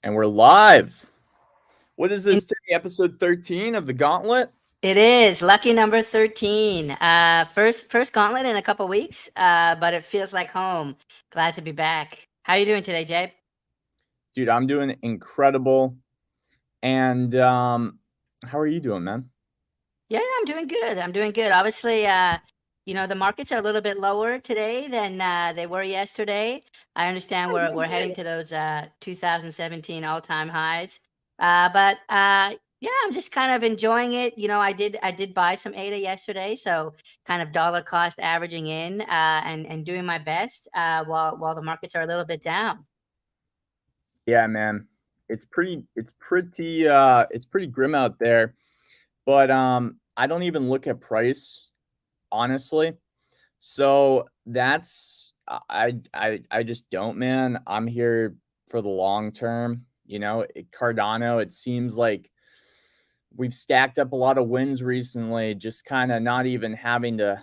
And we're live. What is In- this today? Episode 13 of the Gauntlet? It is lucky number 13. First gauntlet in a couple weeks, but it feels like home. Glad to be back. How are you doing today, Jay? Dude, I'm doing incredible. And how are you doing, man? Yeah, I'm doing good. I'm doing good. Obviously, the markets are a little bit lower today than they were yesterday. I understand we're heading to those 2017 all-time highs. But yeah, I'm just kind of enjoying it. I did buy some ADA yesterday, so kind of dollar cost averaging in and doing my best while the markets are a little bit down. Yeah, man. It's pretty grim out there. But I don't even look at price, honestly. So that's I just don't, man. I'm here for the long term. Cardano, it seems like we've stacked up a lot of wins recently, just kind of not even having to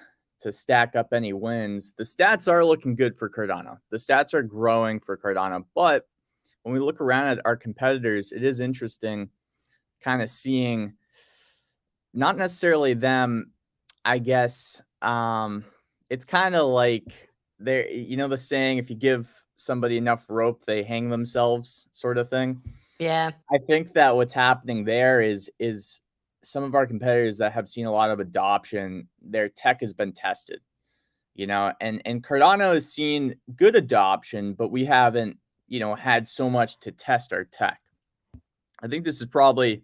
stack up any wins. The stats are looking good for Cardano. The stats are growing for Cardano, but when we look around at our competitors, it is interesting kind of seeing not necessarily them, I guess. It's kind of like there, the saying, if you give somebody enough rope, they hang themselves, sort of thing. Yeah. I think that what's happening there is some of our competitors that have seen a lot of adoption, their tech has been tested, and Cardano has seen good adoption, but we haven't, had so much to test our tech. I think this is probably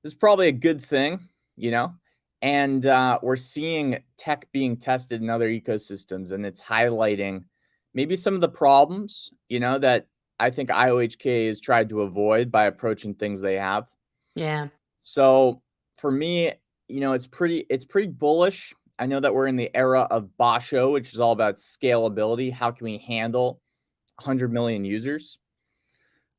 a good thing, you know, and we're seeing tech being tested in other ecosystems, and it's highlighting maybe some of the problems, that I think IOHK has tried to avoid by approaching things they have. Yeah. So for me, it's pretty bullish. I know that we're in the era of Basho, which is all about scalability. How can we handle 100 million users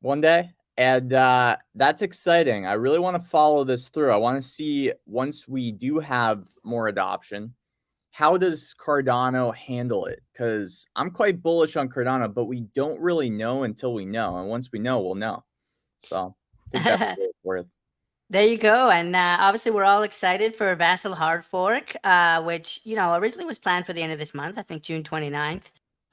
one day? And that's exciting. I really want to follow this through. I want to see, once we do have more adoption, how does Cardano handle it? Because I'm quite bullish on Cardano, but we don't really know until we know. And once we know, we'll know. So take that for what it's worth. There you go. And obviously, we're all excited for Vassal Hard Fork, which, originally was planned for the end of this month, I think June 29th.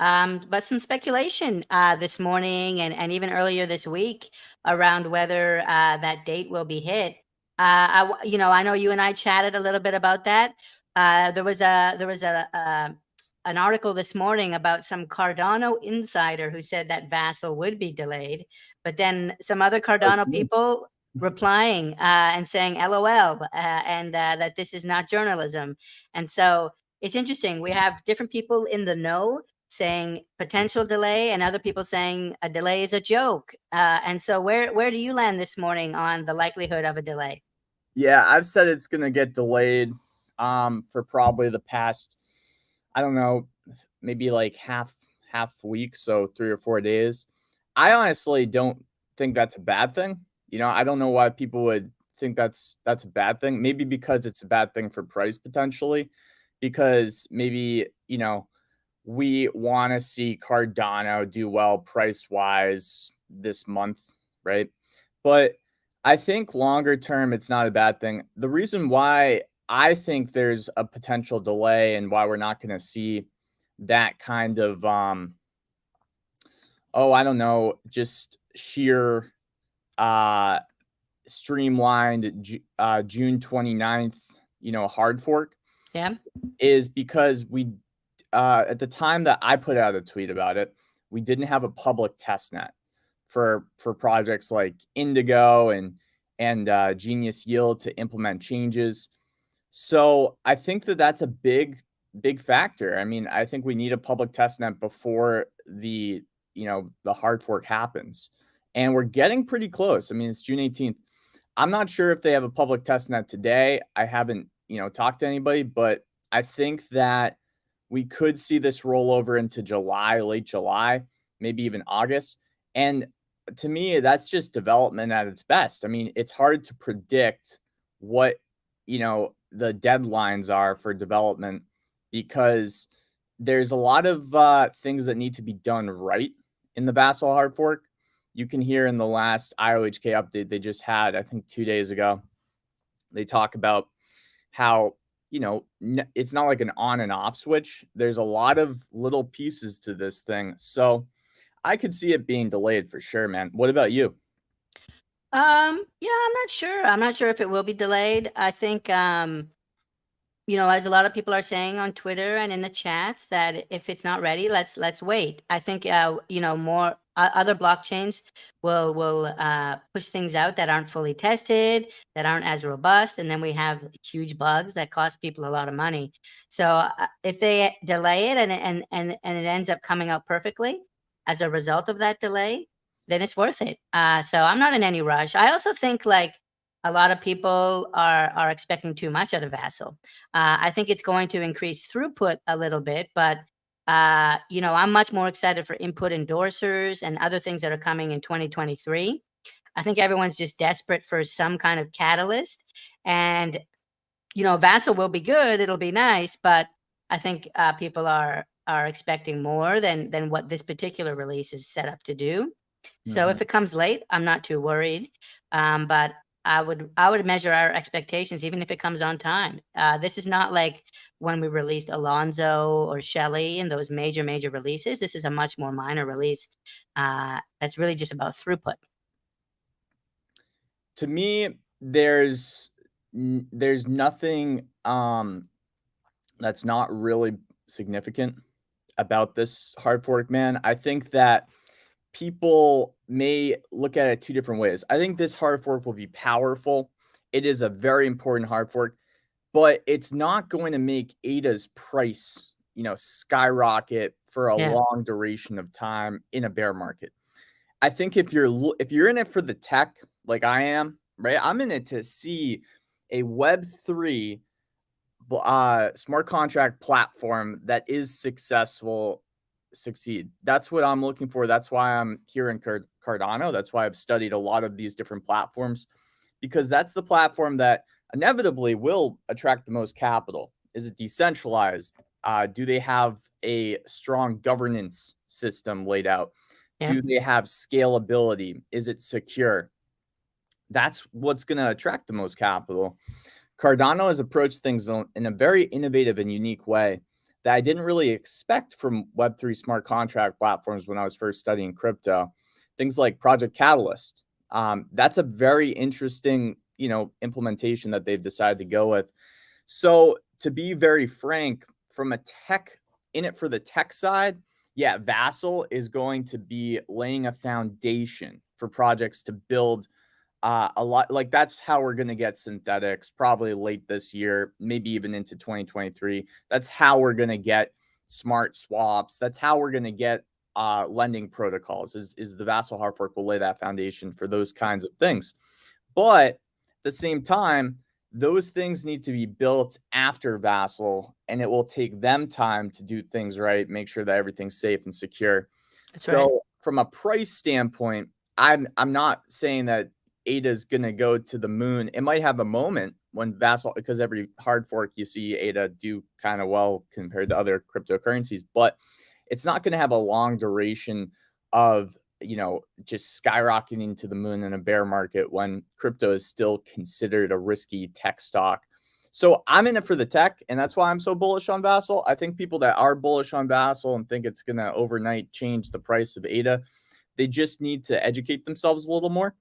But some speculation this morning and even earlier this week around whether that date will be hit. I know you and I chatted a little bit about that. There was an article this morning about some Cardano insider who said that Vassal would be delayed, but then some other Cardano people replying and saying LOL and that this is not journalism. And so it's interesting. We have different people in the know saying potential delay and other people saying a delay is a joke. And so where do you land this morning on the likelihood of a delay? Yeah, I've said it's gonna get delayed for probably the past, I don't know, maybe like half week, so 3 or 4 days. I honestly don't think that's a bad thing. I don't know why people would think that's a bad thing. Maybe because it's a bad thing for price potentially, because maybe, we want to see Cardano do well price wise this month, right? But I think longer term, it's not a bad thing. The reason why I think there's a potential delay and why we're not going to see that kind of, I don't know, just sheer uh, streamlined June 29th, hard fork, Yeah. is because at the time that I put out a tweet about it, we didn't have a public test net for projects like Indigo and Genius Yield to implement changes. So I think that that's a big factor. I mean, I think we need a public test net before the hard fork happens, and we're getting pretty close. I mean, it's June 18th. I'm not sure if they have a public test net today. I haven't talked to anybody, but I think that we could see this roll over into July, late July, maybe even August. And to me, that's just development at its best. I mean, it's hard to predict what, the deadlines are for development, because there's a lot of things that need to be done right in the Vassal hard fork. You can hear in the last IOHK update they just had, I think 2 days ago, they talk about how, it's not like an on and off switch. There's a lot of little pieces to this thing. So I could see it being delayed for sure, man. What about you? Yeah, I'm not sure. I'm not sure if it will be delayed. I think, as a lot of people are saying on Twitter and in the chats, that if it's not ready, let's wait. I think, more other blockchains will push things out that aren't fully tested, that aren't as robust, and then we have huge bugs that cost people a lot of money. So if they delay it and it ends up coming out perfectly as a result of that delay, then it's worth it. So I'm not in any rush. I also think like a lot of people are expecting too much out of Vassal. I think it's going to increase throughput a little bit, but I'm much more excited for input endorsers and other things that are coming in 2023. I think everyone's just desperate for some kind of catalyst, and Vassal will be good. It'll be nice, but I think people are expecting more than what this particular release is set up to do. So if it comes late, I'm not too worried. But I would measure our expectations even if it comes on time. This is not like when we released Alonzo or Shelly and those major releases. This is a much more minor release. That's really just about throughput. To me, there's nothing that's not really significant about this hard fork, man. I think that people may look at it two different ways. I think this hard fork will be powerful. It is a very important hard fork, but it's not going to make ADA's price, skyrocket for a Yeah. long duration of time in a bear market. I think if you're in it for the tech, like I am, right? I'm in it to see a Web3 smart contract platform that is succeed. That's what I'm looking for. That's why I'm here in Cardano. That's why I've studied a lot of these different platforms, because that's the platform that inevitably will attract the most capital. Is it decentralized? Do they have a strong governance system laid out? Yeah. Do they have scalability? Is it secure? That's what's going to attract the most capital. Cardano has approached things in a very innovative and unique way that I didn't really expect from Web3 smart contract platforms when I was first studying crypto. Things like Project Catalyst. That's a very interesting, implementation that they've decided to go with. So to be very frank, from a tech, in it for the tech side, yeah, Vassal is going to be laying a foundation for projects to build a lot. Like that's how we're going to get synthetics probably late this year, maybe even into 2023. That's how we're going to get smart swaps. That's how we're going to get lending protocols is the Vassal hard fork will lay that foundation for those kinds of things. But at the same time, those things need to be built after Vassal, and it will take them time to do things right, make sure that everything's safe and secure. That's So right. from a price standpoint, I'm not saying that ADA is going to go to the moon. It might have a moment when Vassal, because every hard fork you see ADA do kind of well compared to other cryptocurrencies, but it's not going to have a long duration of, just skyrocketing to the moon in a bear market when crypto is still considered a risky tech stock. So I'm in it for the tech, and that's why I'm so bullish on Vassal. I think people that are bullish on Vassal and think it's going to overnight change the price of ADA, they just need to educate themselves a little more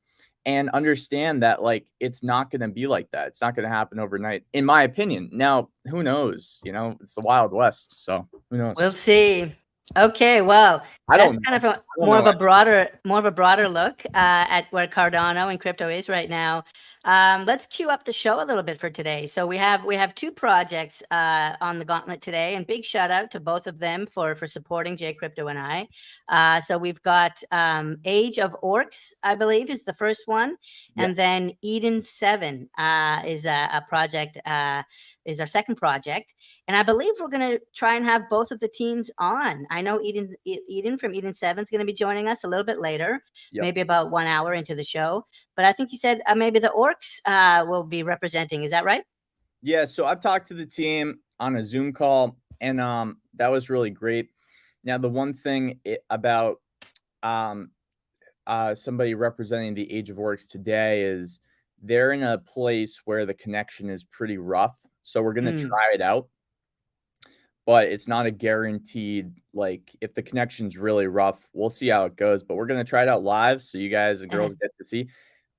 and understand that like it's not going to be like that. It's not going to happen overnight, in my opinion. Now, who knows? It's the Wild West, so who knows? We'll see. Okay, well, I that's don't kind of know. a I don't more of know. a broader look at where Cardano and crypto is right now. Let's cue up the show a little bit for today. So we have two projects on the Gauntlet today, and big shout out to both of them for supporting J Crypto and I. So we've got Age of Orcs, I believe, is the first one, Yeah. and then Eden 7 is a project. Is our second project, and I believe we're going to try and have both of the teams on. I know Eden from Eden 7 is going to be joining us a little bit later, Yep. maybe about 1 hour into the show. But I think you said maybe the Orcs will be representing. Is that right? Yeah. So I've talked to the team on a Zoom call, and that was really great. Now, the one thing about somebody representing the Age of Orcs today is they're in a place where the connection is pretty rough. So we're gonna try it out, but it's not a guaranteed. Like if the connection's really rough, we'll see how it goes. But we're gonna try it out live, so you guys and girls get to see.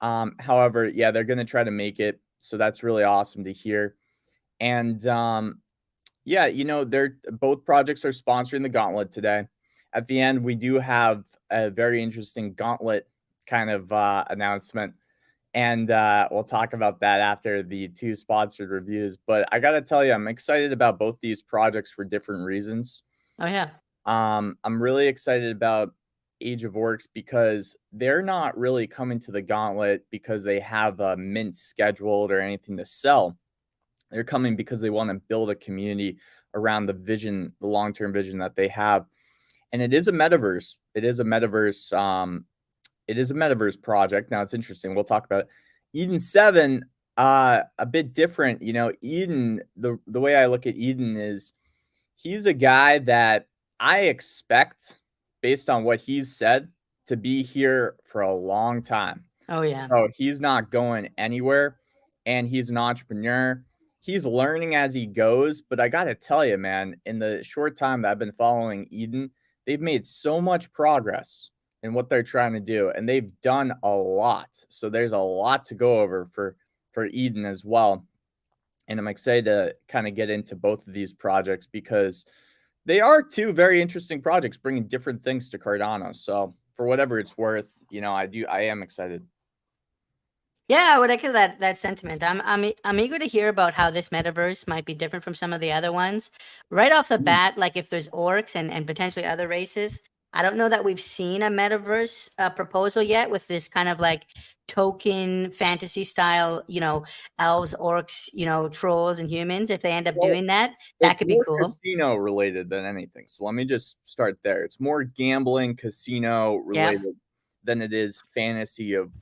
However, yeah, they're gonna try to make it, so that's really awesome to hear. And yeah, you know, they're both projects are sponsoring the Gauntlet today. At the end, we do have a very interesting Gauntlet kind of announcement, and we'll talk about that after the two sponsored reviews. But I gotta tell you, I'm excited about both these projects for different reasons. Oh yeah. I'm really excited about Age of Orcs because they're not really coming to the Gauntlet because they have a mint scheduled or anything to sell. They're coming because they want to build a community around the vision, the long-term vision that they have. And it is a metaverse. It is a metaverse. It is a metaverse project. Now it's interesting. We'll talk about it. Eden 7, a bit different. You know, Eden, the way I look at Eden is he's a guy that I expect, based on what he's said, to be here for a long time. Oh yeah. So he's not going anywhere, and he's an entrepreneur. He's learning as he goes, but I got to tell you, man, in the short time that I've been following Eden, they've made so much progress in what they're trying to do, and they've done a lot. So there's a lot to go over for Eden as well. And I'm excited to kind of get into both of these projects because they are two very interesting projects bringing different things to Cardano. So for whatever it's worth, you know, I am excited. Yeah, I would echo that sentiment. I'm eager to hear about how this metaverse might be different from some of the other ones. Right off the bat, like if there's orcs and potentially other races, I don't know that we've seen a metaverse proposal yet with this kind of like token fantasy style, you know, elves, orcs, you know, trolls and humans. If they end up doing that, that could be cool. It's more casino related than anything. So let me just start there. It's more gambling, casino related than it is fantasy of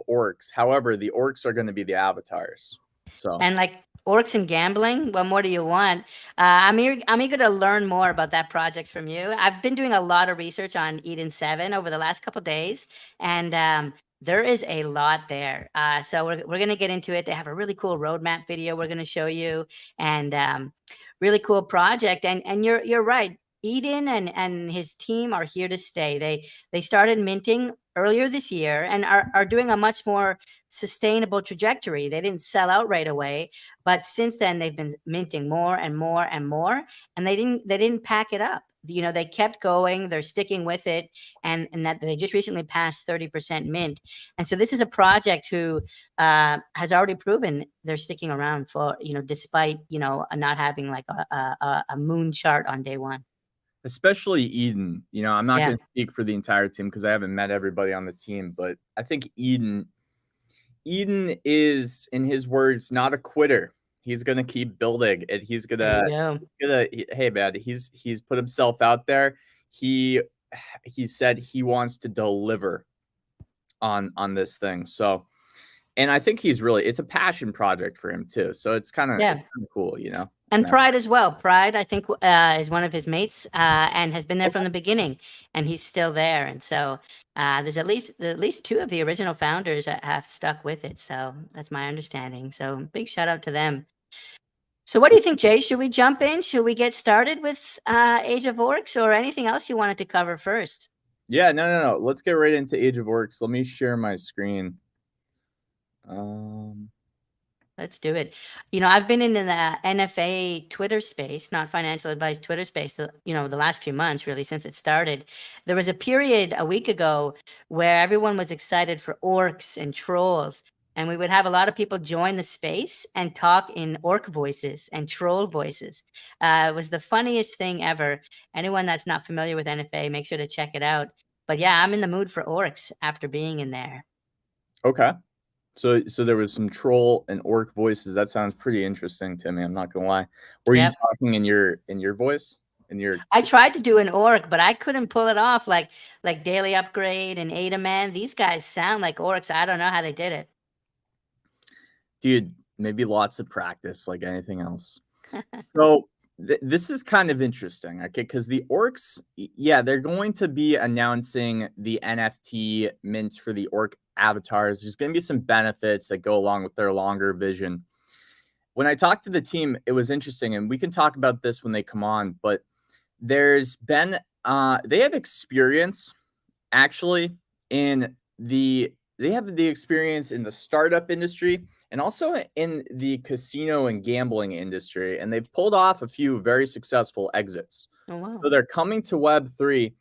orcs. However, the orcs are going to be the avatars. So and like orcs and gambling, what more do you want? I'm eager to learn more about that project from you. I've been doing a lot of research on Eden 7 over the last couple days, and there is a lot there. So we're going to get into it. They have a really cool roadmap video we're going to show you, and really cool project. And you're right. Eden and his team are here to stay. They started minting earlier this year and are doing a much more sustainable trajectory. They didn't sell out right away, but since then they've been minting more and more and more, and they didn't pack it up. You know, they kept going, they're sticking with it, and that they just recently passed 30% mint. And so this is a project who has already proven they're sticking around for, you know, despite, you know, not having like a moon chart on day one. especially Eden, you know, I'm not going to speak for the entire team because I haven't met everybody on the team, but I think Eden is, in his words, not a quitter. He's gonna keep building, and he's gonna, hey man, he's put himself out there. He said he wants to deliver on this thing. So, and I think he's really, it's a passion project for him too. So it's kind of cool, you know. And Pride as well. Pride, I think, is one of his mates and has been there from the beginning, and he's still there. And so there's at least two of the original founders that have stuck with it. So that's my understanding. So big shout out to them. So what do you think, Jay? Should we jump in? Should we get started with Age of Orcs, or anything else you wanted to cover first? Yeah, no. Let's get right into Age of Orcs. Let me share my screen. Let's do it. You know, I've been in the NFA Twitter space, not financial advice Twitter space, you know, the last few months, really, since it started. There was a period a week ago where everyone was excited for orcs and trolls. And we would have a lot of people join the space and talk in orc voices and troll voices. It was the funniest thing ever. Anyone that's not familiar with NFA, make sure to check it out. But yeah, I'm in the mood for orcs after being in there. Okay. So there was some troll and orc voices. That sounds pretty interesting to me. I'm not gonna lie. Were you talking in your voice? I tried to do an orc, but I couldn't pull it off. Like Daily Upgrade and Ada Man. These guys sound like orcs. I don't know how they did it. Dude, maybe lots of practice, like anything else. So This is kind of interesting, okay? Because the Orcs, yeah, they're going to be announcing the NFT mints for the Orc avatars. There's going to be some benefits that go along with their longer vision. When I talked to the team, it was interesting, and we can talk about this when they come on, but there's been they have experience actually in they have the experience in the startup industry and also in the casino and gambling industry, and they've pulled off a few very successful exits. Oh, wow. So they're coming to Web3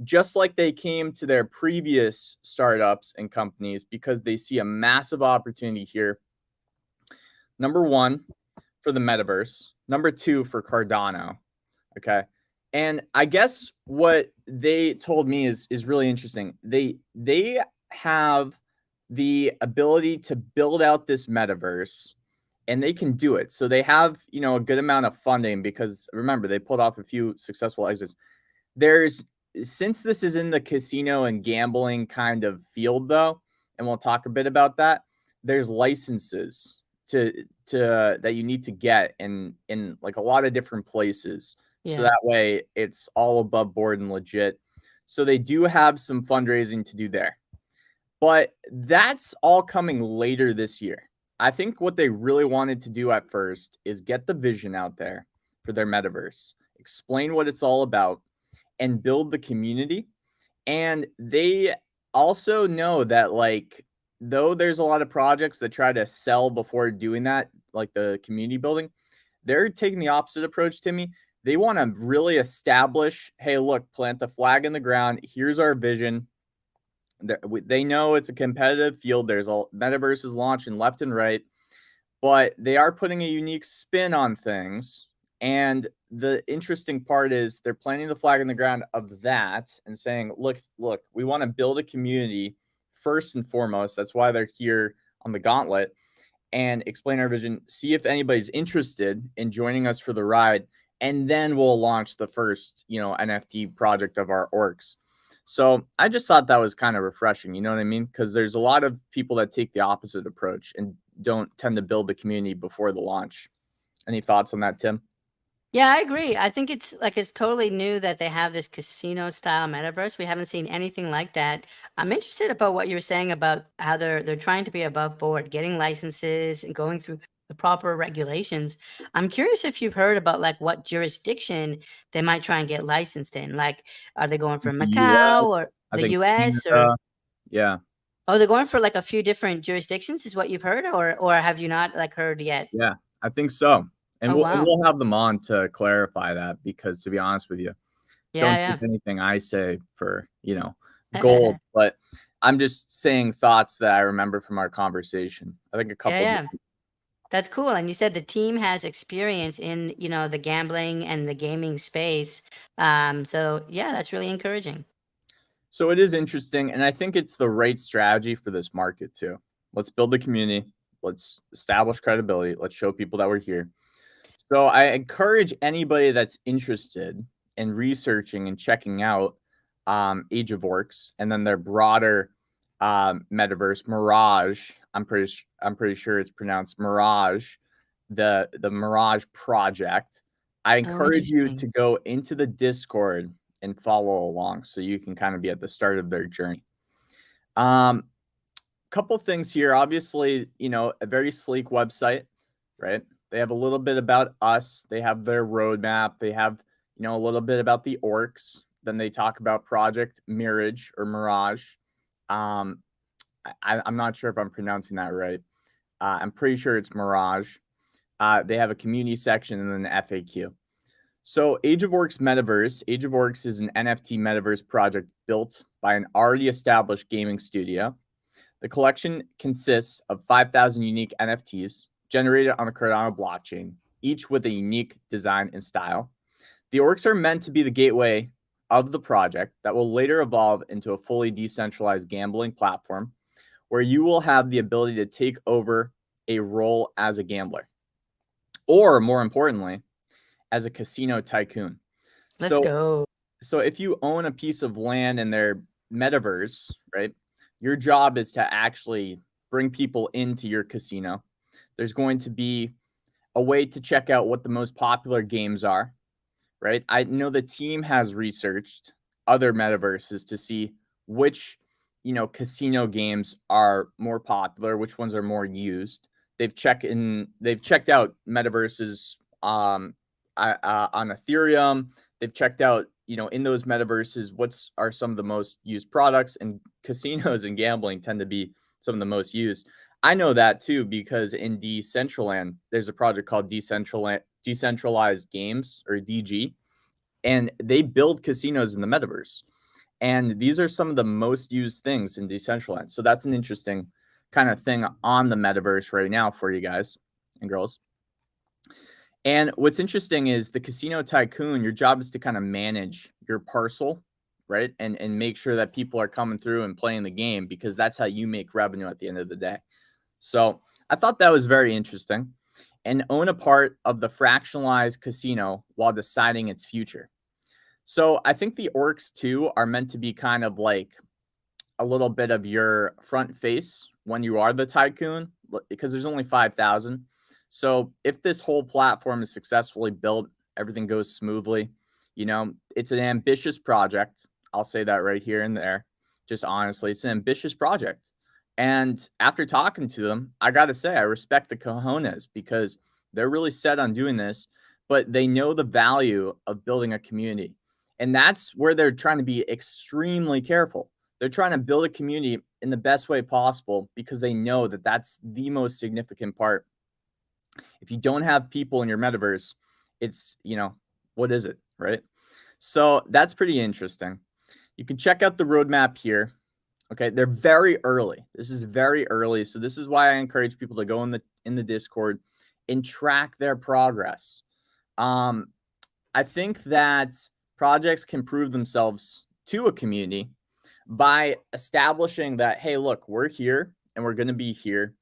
just like they came to their previous startups and companies because they see a massive opportunity here. Number one, for the metaverse. Number two, for Cardano. Okay. And I guess what they told me is really interesting. They have the ability to build out this metaverse and they can do it. So they have, a good amount of funding because remember, they pulled off a few successful exits. Since this is in the casino and gambling kind of field though, and we'll talk a bit about that, there's licenses to that you need to get in like a lot of different places. So Yeah. that way it's all above board and legit. So they do have some fundraising to do there. But that's all coming later this year. I think what they really wanted to do at first is get the vision out there for their metaverse, explain what it's all about, and build the community. And they also know that, like, though there's a lot of projects that try to sell before doing that, like the community building, they're taking the opposite approach, Timmy. They want to really establish, hey, look, plant the flag in the ground. Here's our vision. They know it's a competitive field. There's all metaverses launching left and right, but they are putting a unique spin on things. And the interesting part is they're planting the flag in the ground of that and saying, look, we want to build a community first and foremost. That's why they're here on the Gauntlet and explain our vision, see if anybody's interested in joining us for the ride. And then we'll launch the first, NFT project of our Orcs. So I just thought that was kind of refreshing. You know what I mean? Because there's a lot of people that take the opposite approach and don't tend to build the community before the launch. Any thoughts on that, Tim? Yeah, I agree. I think it's totally new that they have this casino style metaverse. We haven't seen anything like that. I'm interested about what you were saying about how they're trying to be above board, getting licenses and going through the proper regulations. I'm curious if you've heard about like what jurisdiction they might try and get licensed in. Like, are they going for The Macau US, or I the think US or Canada. Yeah. oh, they're going for like a few different jurisdictions, is what you've heard, or have you not like heard yet? Yeah, I think so. And Oh, we'll wow. have them on to clarify that because to be honest with you, don't take Yeah, anything I say for, gold, yeah. but I'm just saying thoughts that I remember from our conversation. I think a Yeah, couple yeah. That's cool. And you said the team has experience in, the gambling and the gaming space. So yeah, that's really encouraging. So it is interesting, and I think it's the right strategy for this market too. Let's build the community. Let's establish credibility. Let's show people that we're here. So I encourage anybody that's interested in researching and checking out Age of Orcs and then their broader metaverse, Mirage. I'm pretty sure it's pronounced Mirage, the Mirage project. I Oh, encourage you to interesting. go into the Discord and follow along so you can kind of be at the start of their journey. Couple things here. Obviously, a very sleek website, right? They have a little bit about us. They have their roadmap. They have, a little bit about the Orcs. Then they talk about Project Mirage or Mirage. I'm not sure if I'm pronouncing that right. I'm pretty sure it's Mirage. They have a community section and then an FAQ. So Age of Orcs Metaverse. Age of Orcs is an NFT metaverse project built by an already established gaming studio. The collection consists of 5,000 unique NFTs generated on the Cardano blockchain, each with a unique design and style. The Orcs are meant to be the gateway of the project that will later evolve into a fully decentralized gambling platform where you will have the ability to take over a role as a gambler, or more importantly, as a casino tycoon. Let's So, go. so if you own a piece of land in their metaverse, right, your job is to actually bring people into your casino. There's going to be a way to check out what the most popular games are, right? I know the team has researched other metaverses to see which, casino games are more popular, which ones are more used. They've checked out metaverses on Ethereum. They've checked out, in those metaverses, are some of the most used products, and casinos and gambling tend to be some of the most used. I know that too because in Decentraland, there's a project called Decentralized Games, or DG, and they build casinos in the metaverse. And these are some of the most used things in Decentraland. So that's an interesting kind of thing on the metaverse right now for you guys and girls. And what's interesting is the Casino Tycoon, your job is to kind of manage your parcel, right? And make sure that people are coming through and playing the game, because that's how you make revenue at the end of the day. So I thought that was very interesting. And own a part of the fractionalized casino while deciding its future. So I think the Orcs too are meant to be kind of like a little bit of your front face when you are the tycoon, because there's only 5,000. So if this whole platform is successfully built, everything goes smoothly, it's an ambitious project. I'll say that right here and there. Just honestly, it's an ambitious project. And after talking to them, I got to say, I respect the cojones, because they're really set on doing this, but they know the value of building a community. And that's where they're trying to be extremely careful. They're trying to build a community in the best way possible, because they know that that's the most significant part. If you don't have people in your metaverse, it's, what is it, right? So that's pretty interesting. You can check out the roadmap here. Okay, they're very early. This is very early. So this is why I encourage people to go in the Discord and track their progress. I think that projects can prove themselves to a community by establishing that, hey, look, we're here and we're going to be here,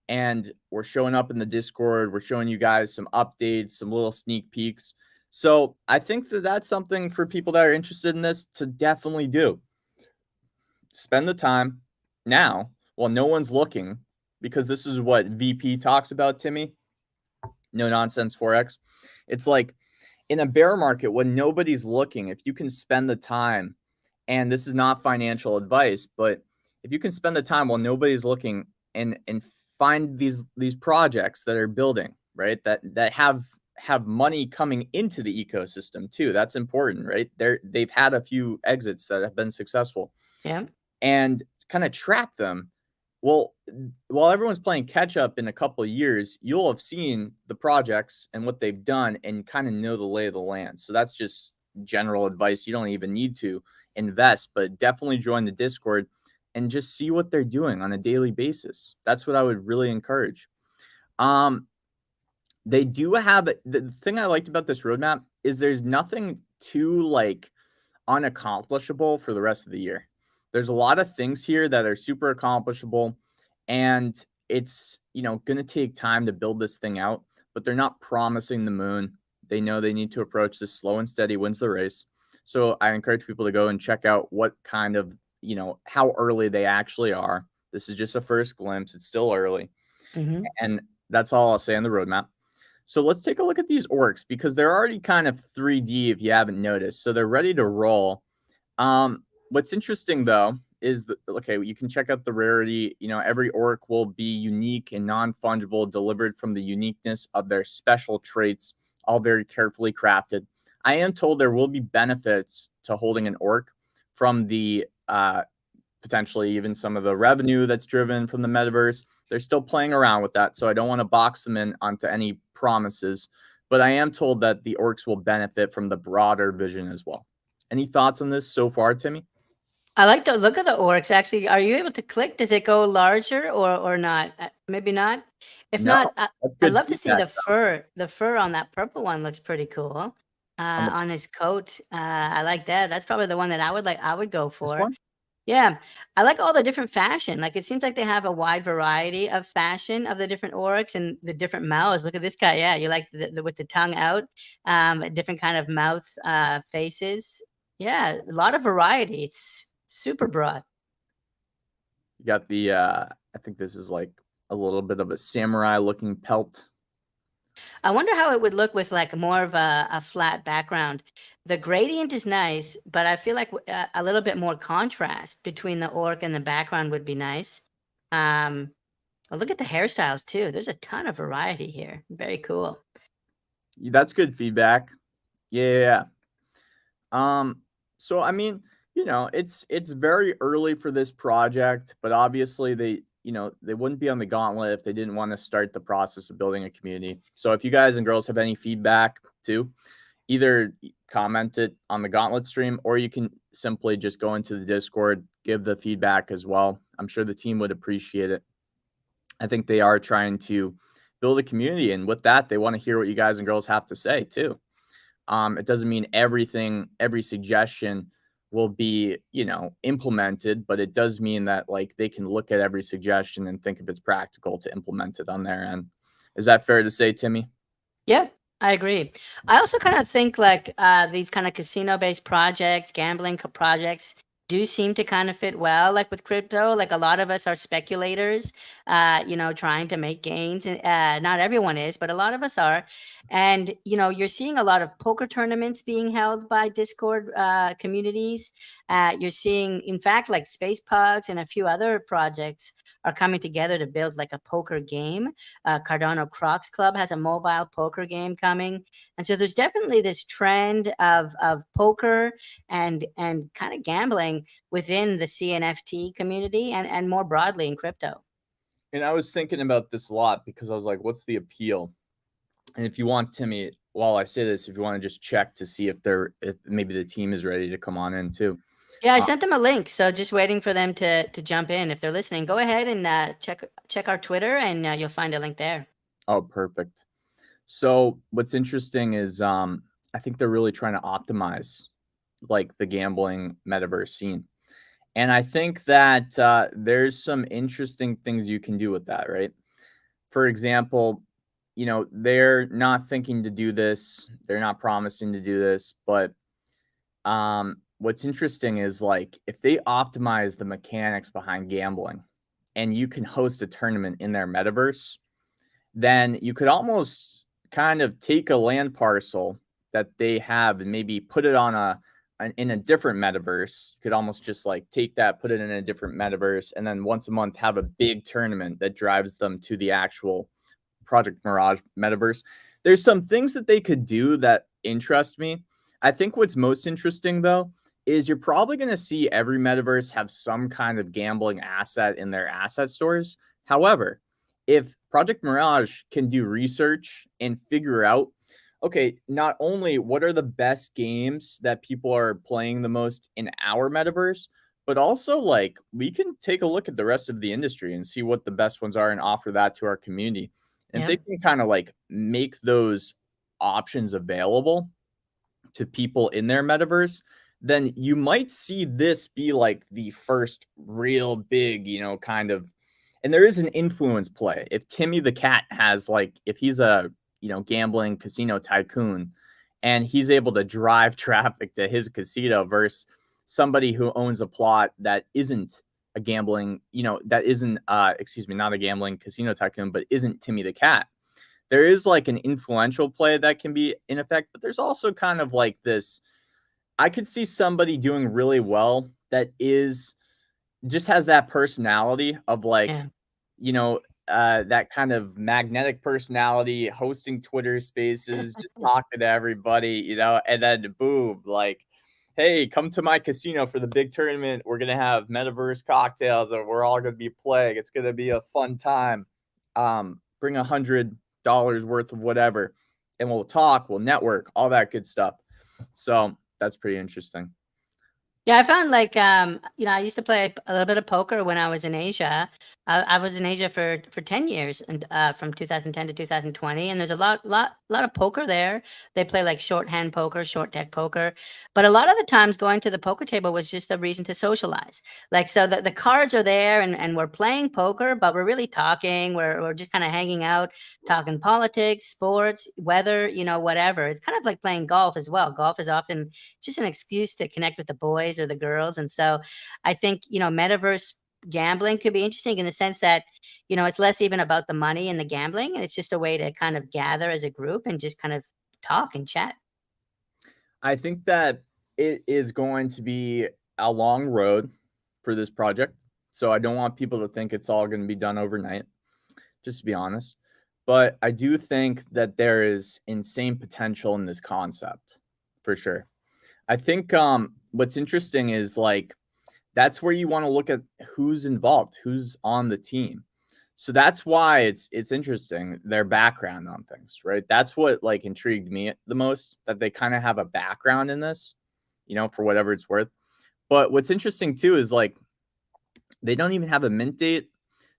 and we're showing up in the Discord. We're showing you guys some updates, some little sneak peeks. So I think that that's something for people that are interested in this to definitely do. Spend the time now while no one's looking, because this is what VP talks about, Timmy. No nonsense Forex. It's like in a bear market when nobody's looking, if you can spend the time, and this is not financial advice, but if you can spend the time while nobody's looking and find these projects that are building, right, that have money coming into the ecosystem too. That's important, right? They've had a few exits that have been successful. Yeah. And kind of track them. Well, while everyone's playing catch up in a couple of years, you'll have seen the projects and what they've done and kind of know the lay of the land. So that's just general advice. You don't even need to invest, but definitely join the Discord and just see what they're doing on a daily basis. That's what I would really encourage. They do have the thing I liked about this roadmap is there's nothing too like unaccomplishable for the rest of the year. There's a lot of things here that are super accomplishable, and it's, going to take time to build this thing out, but they're not promising the moon. They know they need to approach this slow and steady wins the race. So I encourage people to go and check out what kind of, how early they actually are. This is just a first glimpse. It's still early. Mm-hmm. And that's all I'll say on the roadmap. So let's take a look at these orcs, because they're already kind of 3D if you haven't noticed. So they're ready to roll. What's interesting though is okay, you can check out the rarity. Every orc will be unique and non-fungible, delivered from the uniqueness of their special traits, all very carefully crafted. I am told there will be benefits to holding an orc from the potentially even some of the revenue that's driven from the metaverse. They're still playing around with that, so I don't want to box them in onto any promises, but I am told that the orcs will benefit from the broader vision as well. Any thoughts on this so far, Timmy? I like the look of the orcs. Actually, are you able to click? Does it go larger or not? Maybe not. If No, not, that's I'd good love to see feedback, the fur. The fur on that purple one looks pretty cool. On his coat, I like that. That's probably the one that I would go this for. one? Yeah, I like all the different fashion. Like, it seems like they have a wide variety of fashion of the different orcs and the different mouths. Look at this guy. Yeah, you like the with the tongue out, a different kind of mouth faces. Yeah, a lot of variety. It's super broad. You got the I think this is like a little bit of a samurai looking pelt. I wonder how it would look with like more of a flat background. The gradient is nice, but I feel like a little bit more contrast between the orc and the background would be nice. Oh, look at the hairstyles too. There's a ton of variety here. Very cool. That's good feedback. Yeah. So I mean, it's very early for this project, but obviously they wouldn't be on the gauntlet if they didn't want to start the process of building a community. So if you guys and girls have any feedback too, either comment it on the gauntlet stream, or you can simply just go into the Discord, give the feedback as well. I'm sure the team would appreciate it. I think they are trying to build a community, and with that, they want to hear what you guys and girls have to say too. It doesn't mean every suggestion will be, implemented, but it does mean that like they can look at every suggestion and think if it's practical to implement it on their end. Is that fair to say, Timmy? Yeah, I agree. I also kind of think like these kind of casino-based projects, gambling projects do seem to kind of fit well, like with crypto. Like a lot of us are speculators, trying to make gains. And not everyone is, but a lot of us are. And you're seeing a lot of poker tournaments being held by Discord communities. You're seeing, in fact, like Space Pugs and a few other projects are coming together to build like a poker game. Cardano Crocs Club has a mobile poker game coming, and so there's definitely this trend of poker and kind of gambling within the CNFT community and more broadly in crypto. And I was thinking about this a lot because I was like, what's the appeal? And if you want, Timmy, while I say this, if you want to just check to see if maybe the team is ready to come on in too. Yeah, I sent them a link, so just waiting for them to jump in. If they're listening, go ahead and check our Twitter, and you'll find a link there. Oh, perfect. So what's interesting is I think they're really trying to optimize like the gambling metaverse scene. And I think that there's some interesting things you can do with that, right? For example, they're not thinking to do this, they're not promising to do this, but what's interesting is like if they optimize the mechanics behind gambling and you can host a tournament in their metaverse, then you could almost kind of take a land parcel that they have and maybe put it on in a different metaverse. You could almost just like take that, put it in a different metaverse, and then once a month have a big tournament that drives them to the actual Project Mirage metaverse. There's some things that they could do that interest me. I think what's most interesting though is you're probably going to see every metaverse have some kind of gambling asset in their asset stores. However, if Project Mirage can do research and figure out, okay, not only what are the best games that people are playing the most in our metaverse, but also like we can take a look at the rest of the industry and see what the best ones are and offer that to our community. And if Yeah. they can kind of like make those options available to people in their metaverse, then you might see this be like the first real big, kind of. And there is an influence play. If Timmy the cat has like, if he's a, gambling casino tycoon and he's able to drive traffic to his casino versus somebody who owns a plot that isn't a gambling, that isn't, excuse me, not a gambling casino tycoon, but isn't Timmy the cat. There is like an influential play that can be in effect, but there's also kind of like this. I could see somebody doing really well that is just has that personality of like, Yeah. that kind of magnetic personality, hosting Twitter spaces, just talking to everybody, and then boom, like, hey, come to my casino for the big tournament. We're gonna have metaverse cocktails and we're all gonna be playing. It's gonna be a fun time. Bring $100 worth of whatever, and we'll talk, we'll network, all that good stuff. So that's pretty interesting. Yeah, I found like I used to play a little bit of poker when I was in Asia. I was in Asia for 10 years, and from 2010 to 2020, and there's a lot of poker there. They play like shorthand poker, short deck poker, but a lot of the times going to the poker table was just a reason to socialize. Like so the cards are there and we're playing poker, but we're really talking. We're just kind of hanging out, talking politics, sports, weather, whatever. It's kind of like playing golf as well. Golf is often just an excuse to connect with the boys or the girls. And so I think, metaverse gambling could be interesting in the sense that, it's less even about the money and the gambling, and it's just a way to kind of gather as a group and just kind of talk and chat. I think that it is going to be a long road for this project. So I don't want people to think it's all going to be done overnight, just to be honest. But I do think that there is insane potential in this concept, for sure. I think what's interesting is like that's where you want to look at who's involved, who's on the team. So that's why it's interesting, their background on things, right? That's what like intrigued me the most, that they kind of have a background in this, for whatever it's worth. But what's interesting too is like they don't even have a mint date.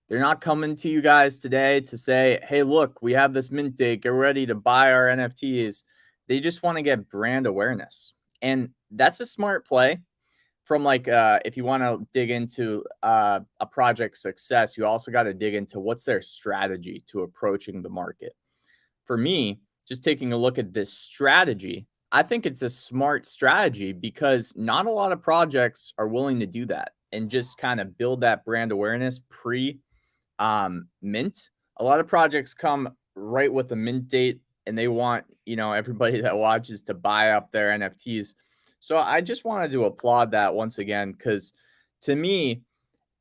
They're not coming to you guys today to say, hey, look, we have this mint date, get ready to buy our NFTs. They just want to get brand awareness. And that's a smart play. From like if you want to dig into a project's success, you also got to dig into what's their strategy to approaching the market. For me, just taking a look at this strategy, I think it's a smart strategy because not a lot of projects are willing to do that and just kind of build that brand awareness pre mint. A lot of projects come right with a mint date and they want, everybody that watches to buy up their NFTs. So I just wanted to applaud that once again, because to me,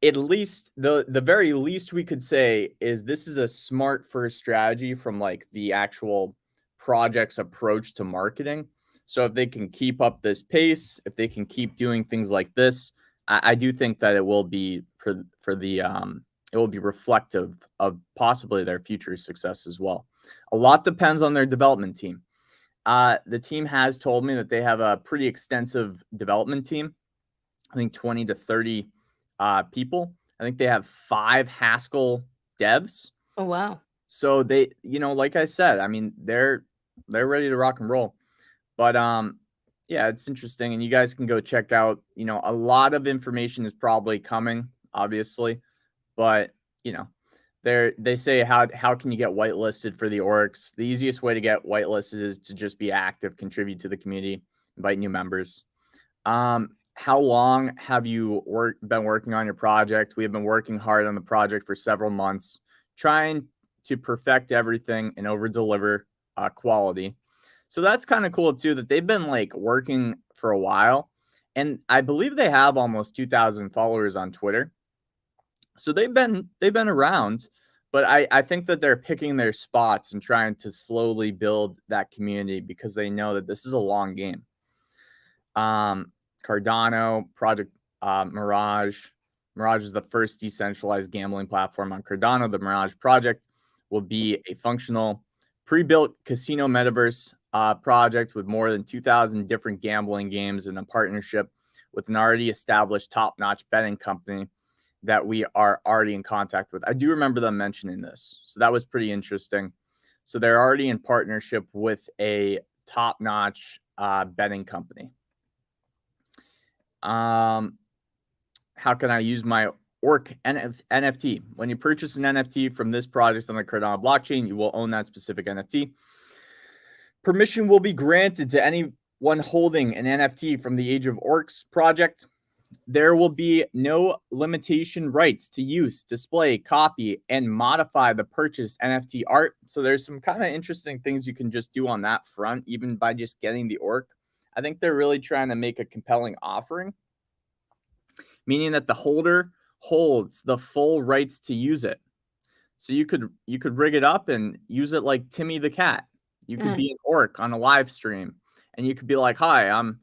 at least the very least we could say is this is a smart first strategy from like the actual project's approach to marketing. So if they can keep up this pace, if they can keep doing things like this, I do think that it will be for the it will be reflective of possibly their future success as well. A lot depends on their development team. The team has told me that they have a pretty extensive development team. I think 20 to 30 people. I think they have 5 Haskell devs. Oh, wow. So they, like I said, I mean, they're ready to rock and roll. But yeah, it's interesting. And you guys can go check out, a lot of information is probably coming, obviously. But, they say how can you get whitelisted for the Orcs? The easiest way to get whitelisted is to just be active, contribute to the community, invite new members. How long have you been working on your project? We have been working hard on the project for several months, trying to perfect everything and over deliver quality. So that's kind of cool too, that they've been like working for a while. And I believe they have almost 2,000 followers on Twitter. So they've been around, but I think that they're picking their spots and trying to slowly build that community because they know that this is a long game. Cardano, Project Mirage. Mirage is the first decentralized gambling platform on Cardano. The Mirage project will be a functional pre-built casino metaverse project with more than 2,000 different gambling games in a partnership with an already established top-notch betting company that we are already in contact with. I do remember them mentioning this. So that was pretty interesting. So they're already in partnership with a top-notch betting company. How can I use my Orc NFT? When you purchase an NFT from this project on the Cardano blockchain, you will own that specific NFT. Permission will be granted to anyone holding an NFT from the Age of Orcs project. There will be no limitation rights to use, display, copy, and modify the purchased NFT art. So there's some kind of interesting things you can just do on that front, even by just getting the Orc. I think they're really trying to make a compelling offering, meaning that the holder holds the full rights to use it. So you could rig it up and use it like Timmy the cat. You could be an Orc on a live stream, and you could be like, "Hi, I'm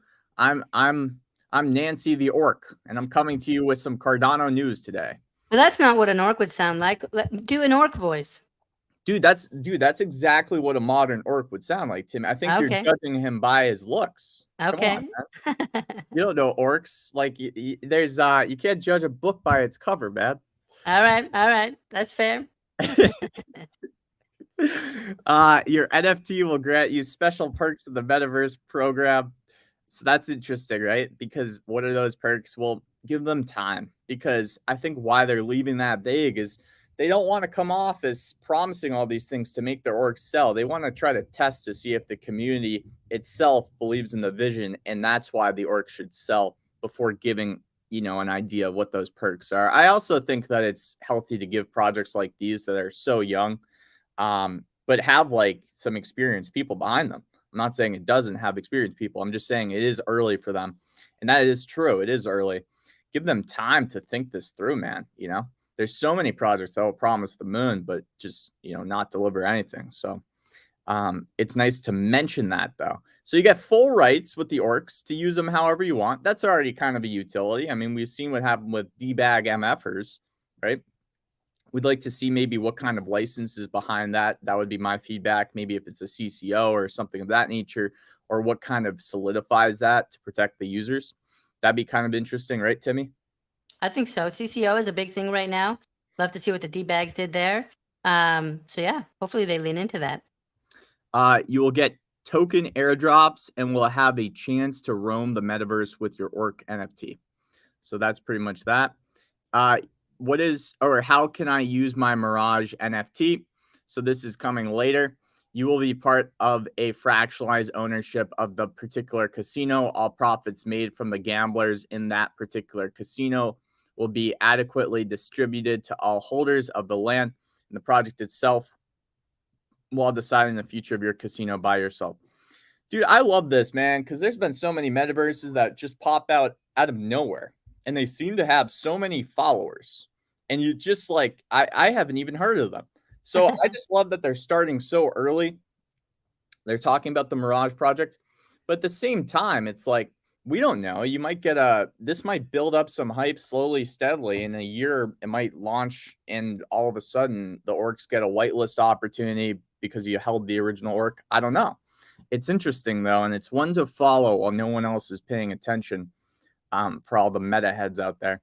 Nancy the Orc, and I'm coming to you with some Cardano news today." Well, that's not what an Orc would sound like. Do an Orc voice. Dude, that's exactly what a modern Orc would sound like, Tim. I think you're judging him by his looks. Okay. Come on, man. You don't know Orcs. Like, there's you can't judge a book by its cover, man. All right. That's fair. Your NFT will grant you special perks in the metaverse program. So that's interesting, right? Because what are those perks? Well, give them time, because I think why they're leaving that vague is they don't want to come off as promising all these things to make their orgs sell. They want to try to test to see if the community itself believes in the vision, and that's why the org should sell before giving an idea of what those perks are. I also think that it's healthy to give projects like these that are so young, but have like some experienced people behind them. I'm not saying it doesn't have experienced people. I'm just saying it is early for them. And that is true. It is early. Give them time to think this through, man. There's so many projects that will promise the moon, but just, not deliver anything. So it's nice to mention that, though. So you get full rights with the Orcs to use them however you want. That's already kind of a utility. I mean, we've seen what happened with debag MFers, right? We'd like to see maybe what kind of license is behind that. That would be my feedback. Maybe if it's a CCO or something of that nature, or what kind of solidifies that to protect the users. That'd be kind of interesting, right, Timmy? I think so. CCO is a big thing right now. Love to see what the D-bags did there. So yeah, hopefully they lean into that. You will get token airdrops and will have a chance to roam the metaverse with your Orc NFT. So that's pretty much that. How can I use my Mirage NFT? So this is coming later. You will be part of a fractionalized ownership of the particular casino. All profits made from the gamblers in that particular casino will be adequately distributed to all holders of the land and the project itself while deciding the future of your casino by yourself. Dude, I love this, man, because there's been so many metaverses that just pop out of nowhere, and they seem to have so many followers. And you just like, I haven't even heard of them. So I just love that they're starting so early. They're talking about the Mirage project, but at the same time, it's like, we don't know. You might get this might build up some hype slowly, steadily. In a year, it might launch, and all of a sudden, the Orcs get a whitelist opportunity because you held the original Orc. I don't know. It's interesting, though, and it's one to follow while no one else is paying attention, for all the meta heads out there.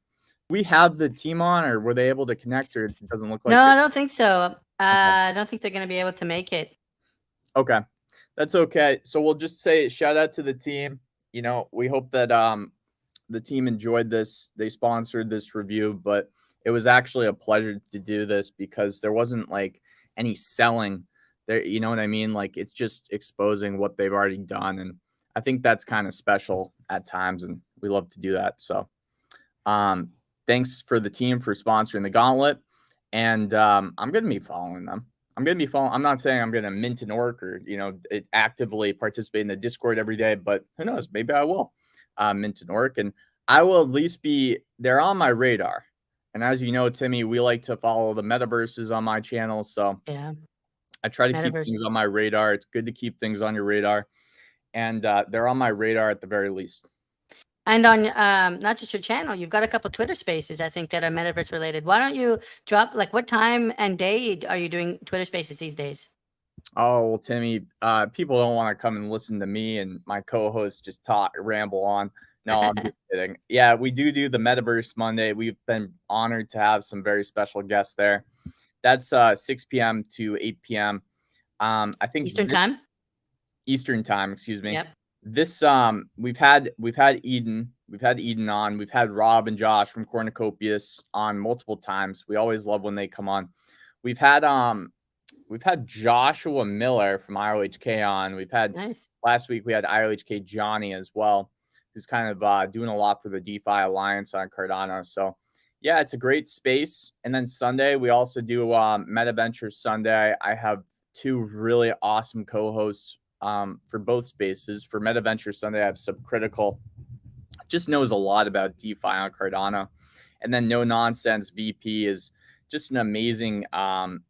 We have the team on, or were they able to connect, or it doesn't look like No, it? I don't think so. I don't think they're going to be able to make it. Okay. That's okay. So we'll just say shout out to the team. We hope that the team enjoyed this. They sponsored this review, but it was actually a pleasure to do this because there wasn't like any selling there. You know what I mean? Like, it's just exposing what they've already done. And I think that's kind of special at times. And we love to do that. So thanks for the team for sponsoring the Gauntlet. And I'm going to be following them. I'm not saying I'm going to mint an Orc or, actively participate in the Discord every day, but who knows? Maybe I will mint an Orc, and I will at least they're on my radar. And as you know, Timmy, we like to follow the metaverses on my channel. So Yeah. I try to keep Metaverse. things on my radar. It's good to keep things on your radar. And they're on my radar at the very least. And on not just your channel, you've got a couple Twitter spaces, I think, that are metaverse related. Why don't you drop, like, what time and day are you doing Twitter spaces these days? Oh, well, Timmy, people don't want to come and listen to me and my co-host just ramble on. No, I'm just kidding. Yeah, we do the Metaverse Monday. We've been honored to have some very special guests there. That's 6 p.m. to 8 p.m. I think Eastern time? Eastern time, excuse me. Yep. This we've had Eden on. We've had Rob and Josh from Cornucopias on multiple times. We always love when they come on. We've had Joshua Miller from IOHK on. We've had Nice. Last week we had IOHK Johnny as well, who's kind of doing a lot for the DeFi Alliance on Cardano. So yeah, it's a great space. And then Sunday we also do MetaVenture Sunday. I have two really awesome co-hosts for both spaces. For MetaVenture Sunday, I have Subcritical, just knows a lot about DeFi on Cardano. And then No Nonsense VP is just an amazing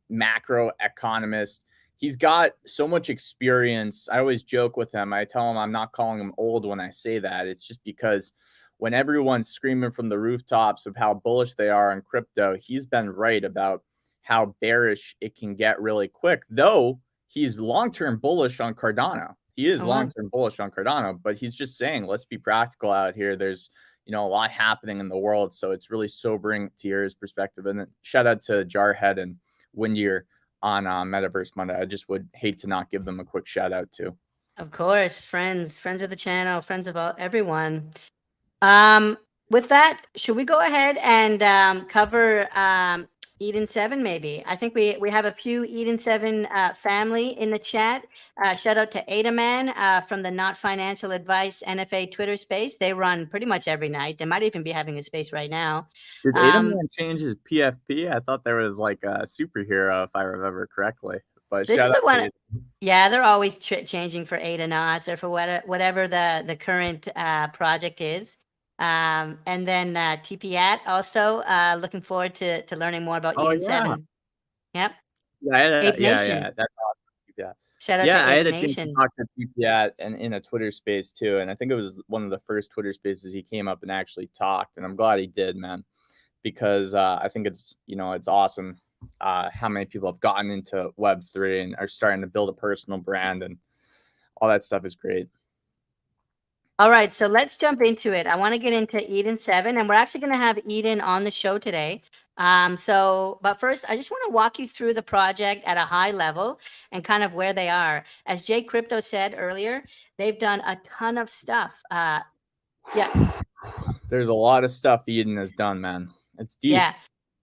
macro economist. He's got so much experience. I always joke with him. I tell him I'm not calling him old when I say that. It's just because when everyone's screaming from the rooftops of how bullish they are on crypto, he's been right about how bearish it can get really quick, though he's long-term bullish on Cardano. He is long-term bullish on Cardano, but he's just saying, let's be practical out here. There's, a lot happening in the world. So it's really sobering to hear his perspective. And then shout out to Jarhead and Windier on Metaverse Monday. I just would hate to not give them a quick shout out too. Of course, friends of the channel, friends of everyone. With that, should we go ahead and cover Eden 7, maybe. I think we have a few Eden 7 family in the chat. Shout out to Adaman from the Not Financial Advice NFA Twitter space. They run pretty much every night. They might even be having a space right now. Did Adaman change his PFP? I thought there was like a superhero, if I remember correctly. But This shout is the out one. to Yeah, they're always changing for Adanauts or for whatever the current project is. And then TPAT also looking forward to learning more about Eden 7. Yep. Ape yeah, Nation. that's awesome. Yeah. Shout out Yeah, to I Ape had a chance to Nation. talk to TPAT and in a Twitter space too. And I think it was one of the first Twitter spaces he came up and actually talked. And I'm glad he did, man, because I think it's, it's awesome how many people have gotten into Web3 and are starting to build a personal brand, and all that stuff is great. All right, so let's jump into it. I want to get into Eden 7, and we're actually going to have Eden on the show today. But first, I just want to walk you through the project at a high level and kind of where they are. As Jay Crypto said earlier, they've done a ton of stuff. Yeah. There's a lot of stuff Eden has done, man. It's deep. Yeah,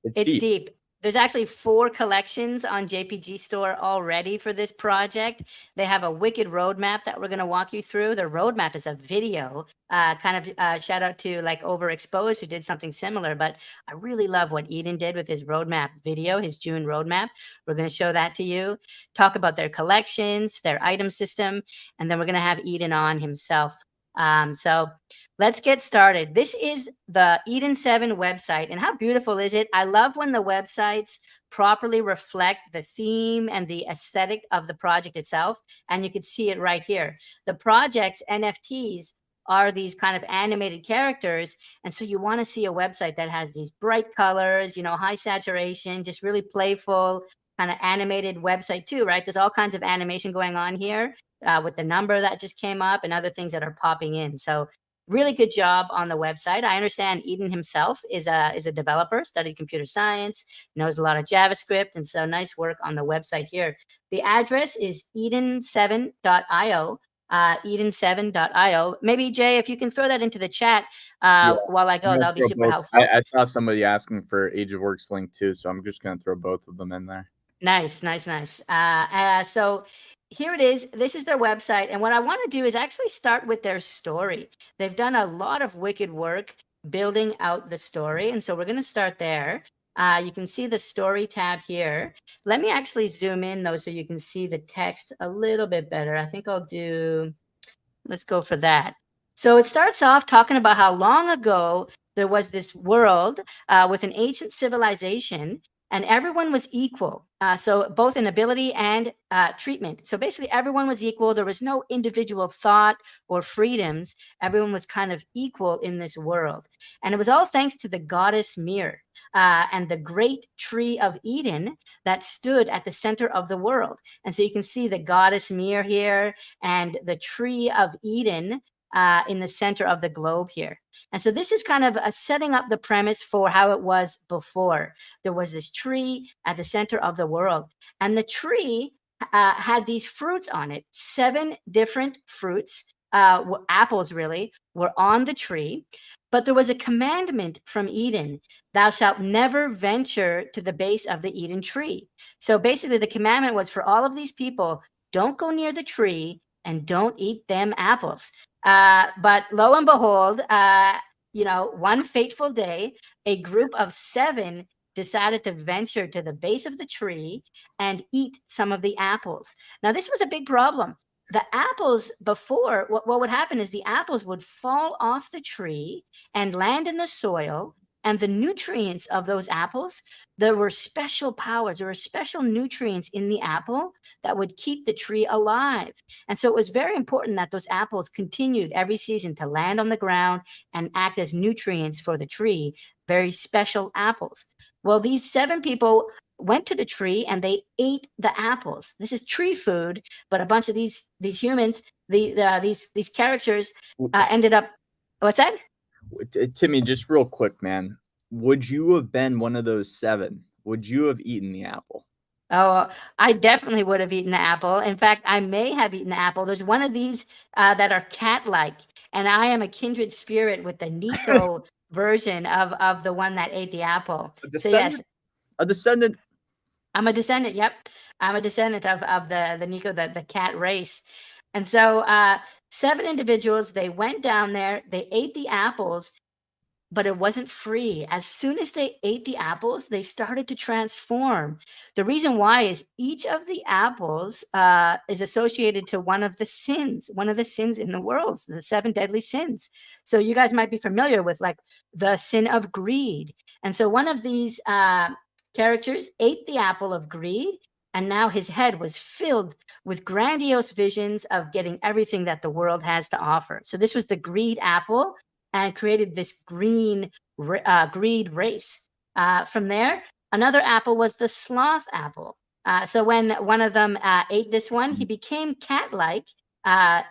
It's it's deep. deep. There's actually 4 collections on JPG Store already for this project. They have a wicked roadmap that we're going to walk you through. The roadmap is a video. Shout out to like Overexposed who did something similar. But I really love what Eden did with his roadmap video, his June roadmap. We're going to show that to you. Talk about their collections, their item system, and then we're going to have Eden on himself. So let's get started. This is the Eden 7 website. And how beautiful is it? I love when the websites properly reflect the theme and the aesthetic of the project itself. And you can see it right here. The project's NFTs are these kind of animated characters. And so you want to see a website that has these bright colors, high saturation, just really playful, kind of animated website too, right? There's all kinds of animation going on here. With the number that just came up and other things that are popping in. So really good job on the website. I understand Eden himself is a developer, studied computer science, knows a lot of JavaScript, and so nice work on the website here. The address is eden7.io. Eden7.io. Maybe Jay, if you can throw that into the chat while I go, that'll be super helpful. I saw somebody asking for Age of Works link too, so I'm just going to throw both of them in there. Nice. So here it is. This is their website. And what I want to do is actually start with their story. They've done a lot of wicked work building out the story. And so we're going to start there. You can see the story tab here. Let me actually zoom in though, so you can see the text a little bit better. I think let's go for that. So it starts off talking about how long ago there was this world with an ancient civilization, and everyone was equal. So both in ability and treatment. So basically everyone was equal. There was no individual thought or freedoms. Everyone was kind of equal in this world. And it was all thanks to the goddess Mir and the great tree of Eden that stood at the center of the world. And so you can see the goddess Mir here and the tree of Eden in the center of the globe here. And so this is kind of setting up the premise for how it was before. There was this tree at the center of the world, and the tree had these fruits on it. 7 different fruits, apples really, were on the tree. But there was a commandment from Eden: thou shalt never venture to the base of the Eden tree. So basically the commandment was for all of these people: don't go near the tree and don't eat them apples. But lo and behold, one fateful day, a group of 7 decided to venture to the base of the tree and eat some of the apples. Now, this was a big problem. The apples before, what would happen is the apples would fall off the tree and land in the soil. And the nutrients of those apples, there were special powers, there were special nutrients in the apple that would keep the tree alive. And so it was very important that those apples continued every season to land on the ground and act as nutrients for the tree, very special apples. Well, these 7 people went to the tree and they ate the apples. This is tree food, but a bunch of these humans, these characters ended up, what's that? Timmy, just real quick, man. Would you have been one of those 7? Would you have eaten the apple? Oh, I definitely would have eaten the apple. In fact, I may have eaten the apple. There's one of these that are cat-like, and I am a kindred spirit with the Nico version of the one that ate the apple. So yes. A descendant. I'm a descendant. Yep, I'm a descendant of the Nico, the cat race. And so 7 individuals, they went down there, they ate the apples, but it wasn't free. As soon as they ate the apples, they started to transform. The reason why is each of the apples is associated to one of the sins in the world, the 7 deadly sins. So you guys might be familiar with like the sin of greed. And so one of these characters ate the apple of greed, and now his head was filled with grandiose visions of getting everything that the world has to offer. So this was the greed apple, and created this greed race. From there, another apple was the sloth apple. So when one of them ate this one, he became cat-like,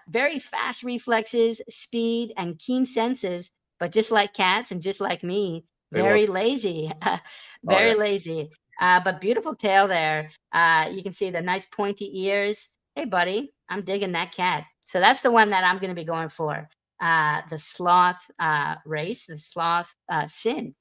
very fast reflexes, speed, and keen senses, but just like cats and just like me, very lazy, very lazy. But beautiful tail there. You can see the nice pointy ears. Hey, buddy, I'm digging that cat. So that's the one that I'm going to be going for. The sloth race, the sloth sin.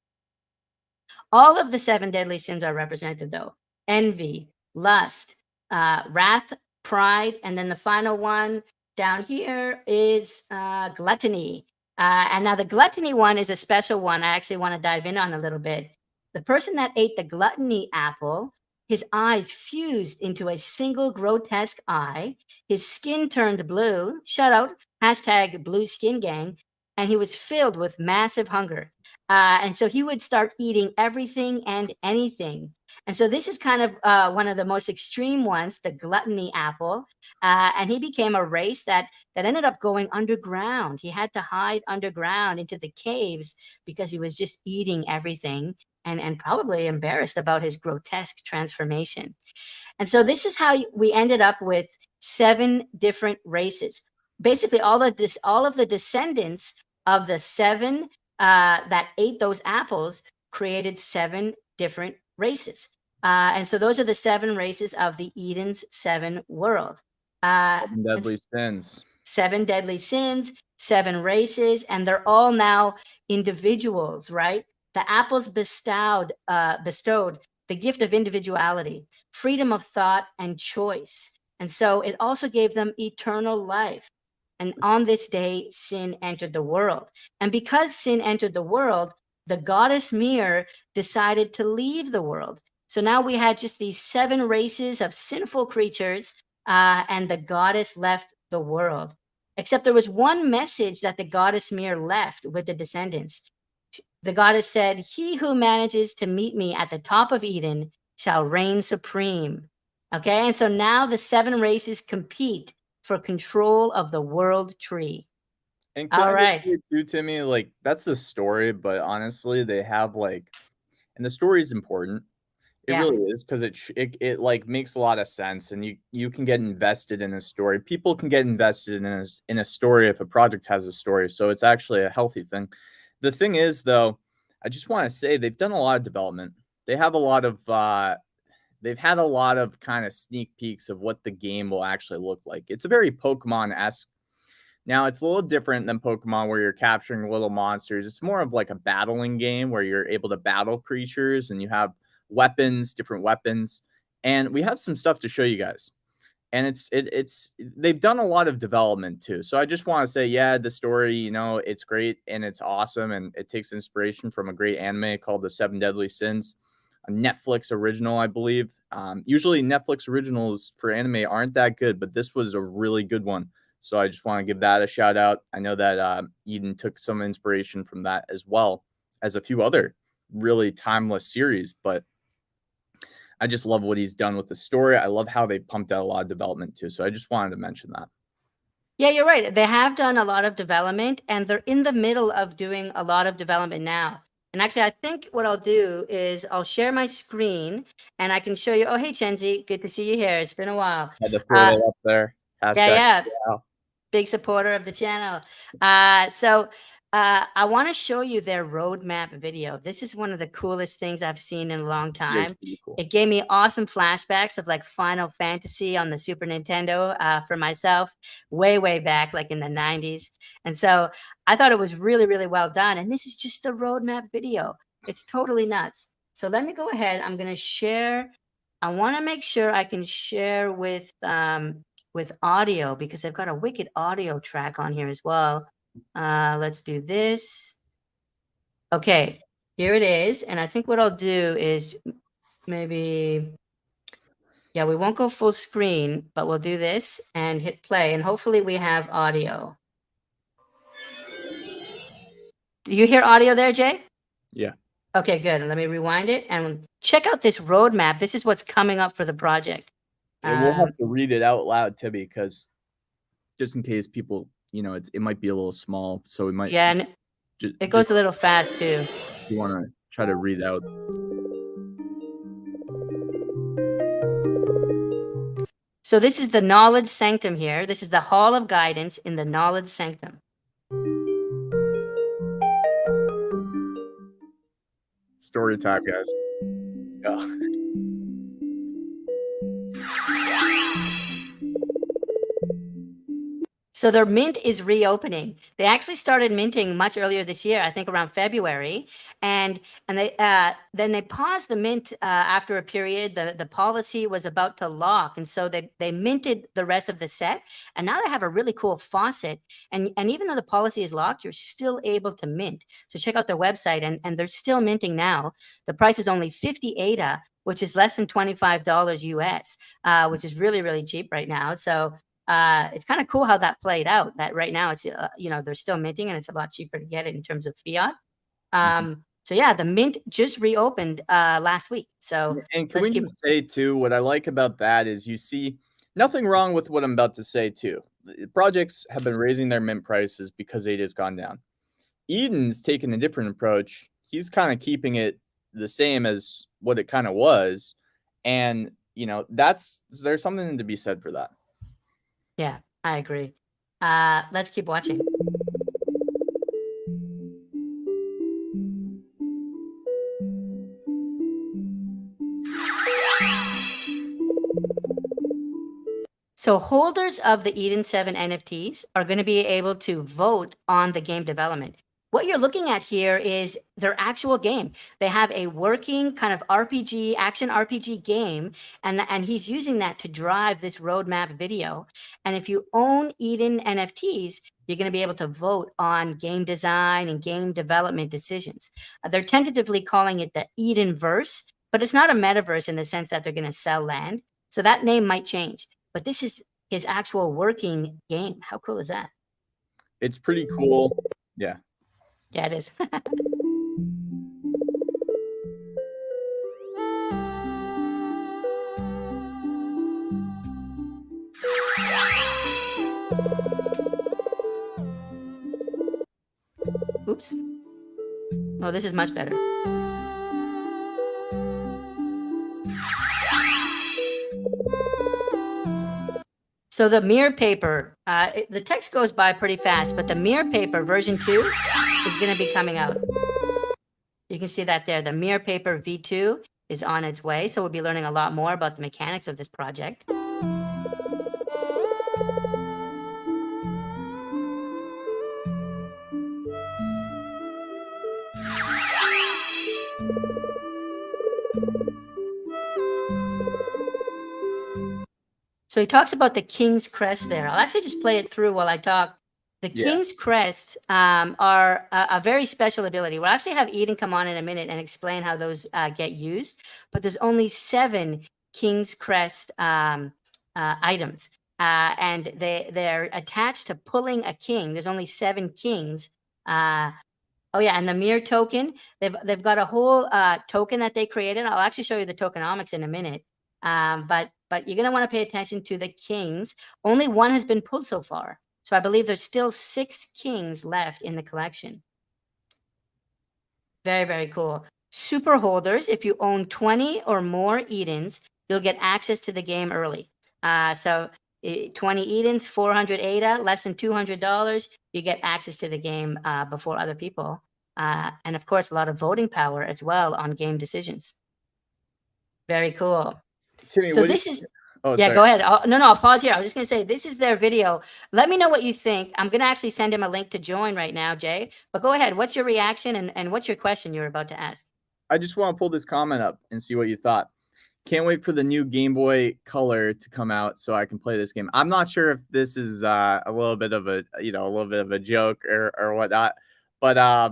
All of the 7 deadly sins are represented, though: envy, lust, wrath, pride, and then the final one down here is gluttony. And now the gluttony one is a special one. I actually want to dive in on a little bit. The person that ate the gluttony apple, his eyes fused into a single grotesque eye. His skin turned blue. Shout out, hashtag blue skin gang. And he was filled with massive hunger. And so he would start eating everything and anything. And so this is kind of one of the most extreme ones, the gluttony apple. And he became a race that ended up going underground. He had to hide underground into the caves because he was just eating everything, and probably embarrassed about his grotesque transformation. And so this is how we ended up with 7 different races. Basically, all of the descendants of the 7 that ate those apples created 7 different races. And so those are the 7 races of the Eden's 7 world. 7 deadly sins. 7 deadly sins, 7 races, and they're all now individuals, right? The apples bestowed the gift of individuality, freedom of thought, and choice. And so it also gave them eternal life. And on this day, sin entered the world. And because sin entered the world, the goddess Mir decided to leave the world. So now we had just these 7 races of sinful creatures, and the goddess left the world. Except there was one message that the goddess Mir left with the descendants. The goddess said, "He who manages to meet me at the top of Eden shall reign supreme." Okay, and so now the 7 races compete for control of the world tree. And can I just say too, Timmy, like that's the story, but honestly, they have like, and the story is important. It really is, because it like makes a lot of sense, and you can get invested in a story. People can get invested in a story if a project has a story, so it's actually a healthy thing. The thing is, though, I just want to say they've done a lot of development. They have a lot of they've had a lot of kind of sneak peeks of what the game will actually look like. It's a very Pokemon-esque. Now, it's a little different than Pokemon where you're capturing little monsters. It's more of like a battling game where you're able to battle creatures and you have weapons, different weapons. And we have some stuff to show you guys. And it's they've done a lot of development too. So I just want to say, yeah, the story, it's great and it's awesome. And it takes inspiration from a great anime called The 7 Deadly Sins, a Netflix original, I believe. Usually Netflix originals for anime aren't that good, but this was a really good one. So I just want to give that a shout out. I know that Eden took some inspiration from that as well as a few other really timeless series, but I just love what he's done with the story. I love how they pumped out a lot of development too. So I just wanted to mention that. Yeah, you're right. They have done a lot of development, and they're in the middle of doing a lot of development now. And actually, I think what I'll do is I'll share my screen and I can show you. Oh, hey, Chenzi, good to see you here. It's been a while. Had to throw that up there. Yeah. Big supporter of the channel. So I want to show you their roadmap video. This is one of the coolest things I've seen in a long time. Cool. It gave me awesome flashbacks of like Final Fantasy on the Super Nintendo for myself way back, like in the 90s. And so I thought it was really well done. And this is just the roadmap video. It's totally nuts. So let me go ahead. I'm going to share. I want to make sure I can share with audio, because I've got a wicked audio track on here as well. Let's do this. Okay, here it is. And I think what I'll do is maybe, yeah, we won't go full screen, but we'll do this and hit play, and hopefully we have audio. Do you hear audio there, Jay? Yeah. Okay, good. Let me rewind it and check out this roadmap. This is what's coming up for the project. And we'll have to read it out loud, Tibby, because just in case people, it might be a little small, so we might. Yeah, and it goes a little fast too. You want to try to read out. So this is the Knowledge Sanctum here. This is the Hall of Guidance in the Knowledge Sanctum. Story time, guys. Yeah. So their mint is reopening. They actually started minting much earlier this year, I think around February, and they then they paused the mint after a period. The policy was about to lock, and so they minted the rest of the set, and now they have a really cool faucet. And even though the policy is locked, you're still able to mint. So check out their website, and they're still minting now. The price is only 50 ADA, which is less than $25 US, which is really, really cheap right now. So it's kind of cool how that played out, that right now it's, they're still minting and it's a lot cheaper to get it in terms of fiat. So yeah, the mint just reopened last week. So and can we just say too, what I like about that is you see nothing wrong with what I'm about to say too. Projects have been raising their mint prices because ADA has gone down. Eden's taken a different approach. He's kind of keeping it the same as what it kind of was. And, there's something to be said for that. Yeah, I agree. Let's keep watching. So holders of the Eden 7 NFTs are going to be able to vote on the game development. What you're looking at here is their actual game. They have a working kind of RPG, action RPG game, and he's using that to drive this roadmap video. And if you own Eden NFTs, you're going to be able to vote on game design and game development decisions. They're tentatively calling it the Edenverse, but it's not a metaverse in the sense that they're going to sell land. So that name might change. But this is his actual working game. How cool is that? It's pretty cool. Yeah. Yeah, it is. Oops. Oh, this is much better. So the mirror paper, the text goes by pretty fast, but the mirror paper version 2 is going to be coming out. You can see that there. The mirror paper V2 is on its way. So we'll be learning a lot more about the mechanics of this project. So he talks about the King's Crest there. I'll actually just play it through while I talk. The King's Crest are a very special ability. We'll actually have Eden come on in a minute and explain how those get used. But there's only 7 King's Crest items. And they're attached to pulling a king. There's only 7 kings. Oh yeah, and the mirror token, they've got a whole token that they created. I'll actually show you the tokenomics in a minute. But you're going to want to pay attention to the kings. Only 1 has been pulled so far. So I believe there's still 6 kings left in the collection. Very, very cool. Super holders, if you own 20 or more Edens, you'll get access to the game early. So 20 Edens, 400 ADA, less than $200, you get access to the game before other people. And of course, a lot of voting power as well on game decisions. Very cool. Timmy, so this is... Oh, yeah, sorry. Go ahead. I'll pause here. I was just going to say, this is their video. Let me know what you think. I'm going to actually send him a link to join right now, Jay. But go ahead. What's your reaction and what's your question you're about to ask? I just want to pull this comment up and see what you thought. Can't wait for the new Game Boy Color to come out so I can play this game. I'm not sure if this is a little bit of a joke or whatnot, but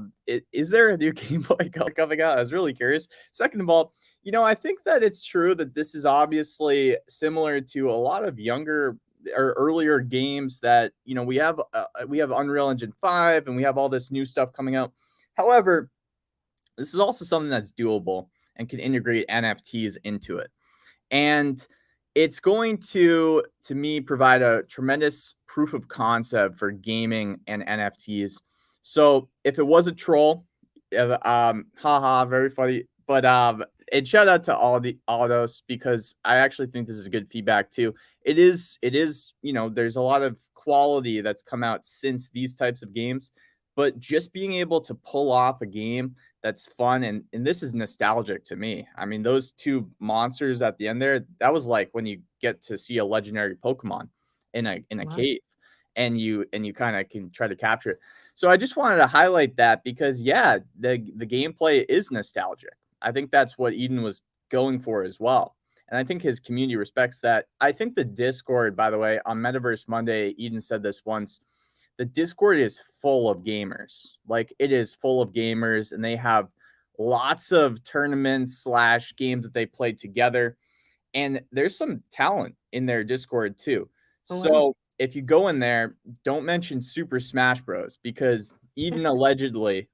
is there a new Game Boy Color coming out? I was really curious. Second of all, I think that it's true that this is obviously similar to a lot of younger or earlier games that we have Unreal Engine 5 and we have all this new stuff coming out. However, this is also something that's doable and can integrate NFTs into it. And it's going to me, provide a tremendous proof of concept for gaming and NFTs. So if it was a troll, haha, very funny. But and shout out to all those because I actually think this is good feedback too. It is, there's a lot of quality that's come out since these types of games, but just being able to pull off a game that's fun and this is nostalgic to me. I mean, those two monsters at the end there, that was like when you get to see a legendary Pokemon in a Wow. cave and you kind of can try to capture it. So I just wanted to highlight that because the gameplay is nostalgic. I think that's what Eden was going for as well. And I think his community respects that. I think the Discord, by the way, on Metaverse Monday, Eden said this once, the Discord is full of gamers. Like, it is full of gamers, and they have lots of tournaments / games that they play together. And there's some talent in their Discord too. Oh, wow. So if you go in there, don't mention Super Smash Bros. Because Eden allegedly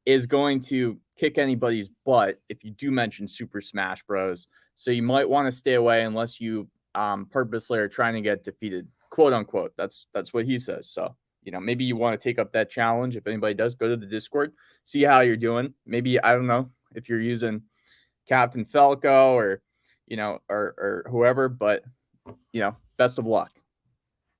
is going to kick anybody's butt if you do mention Super Smash Bros. So you might want to stay away unless you purposely are trying to get defeated, quote unquote. That's what he says. So maybe you want to take up that challenge. If anybody does, go to the Discord, see how you're doing. Maybe, I don't know if you're using Captain Falco or or whoever, but best of luck.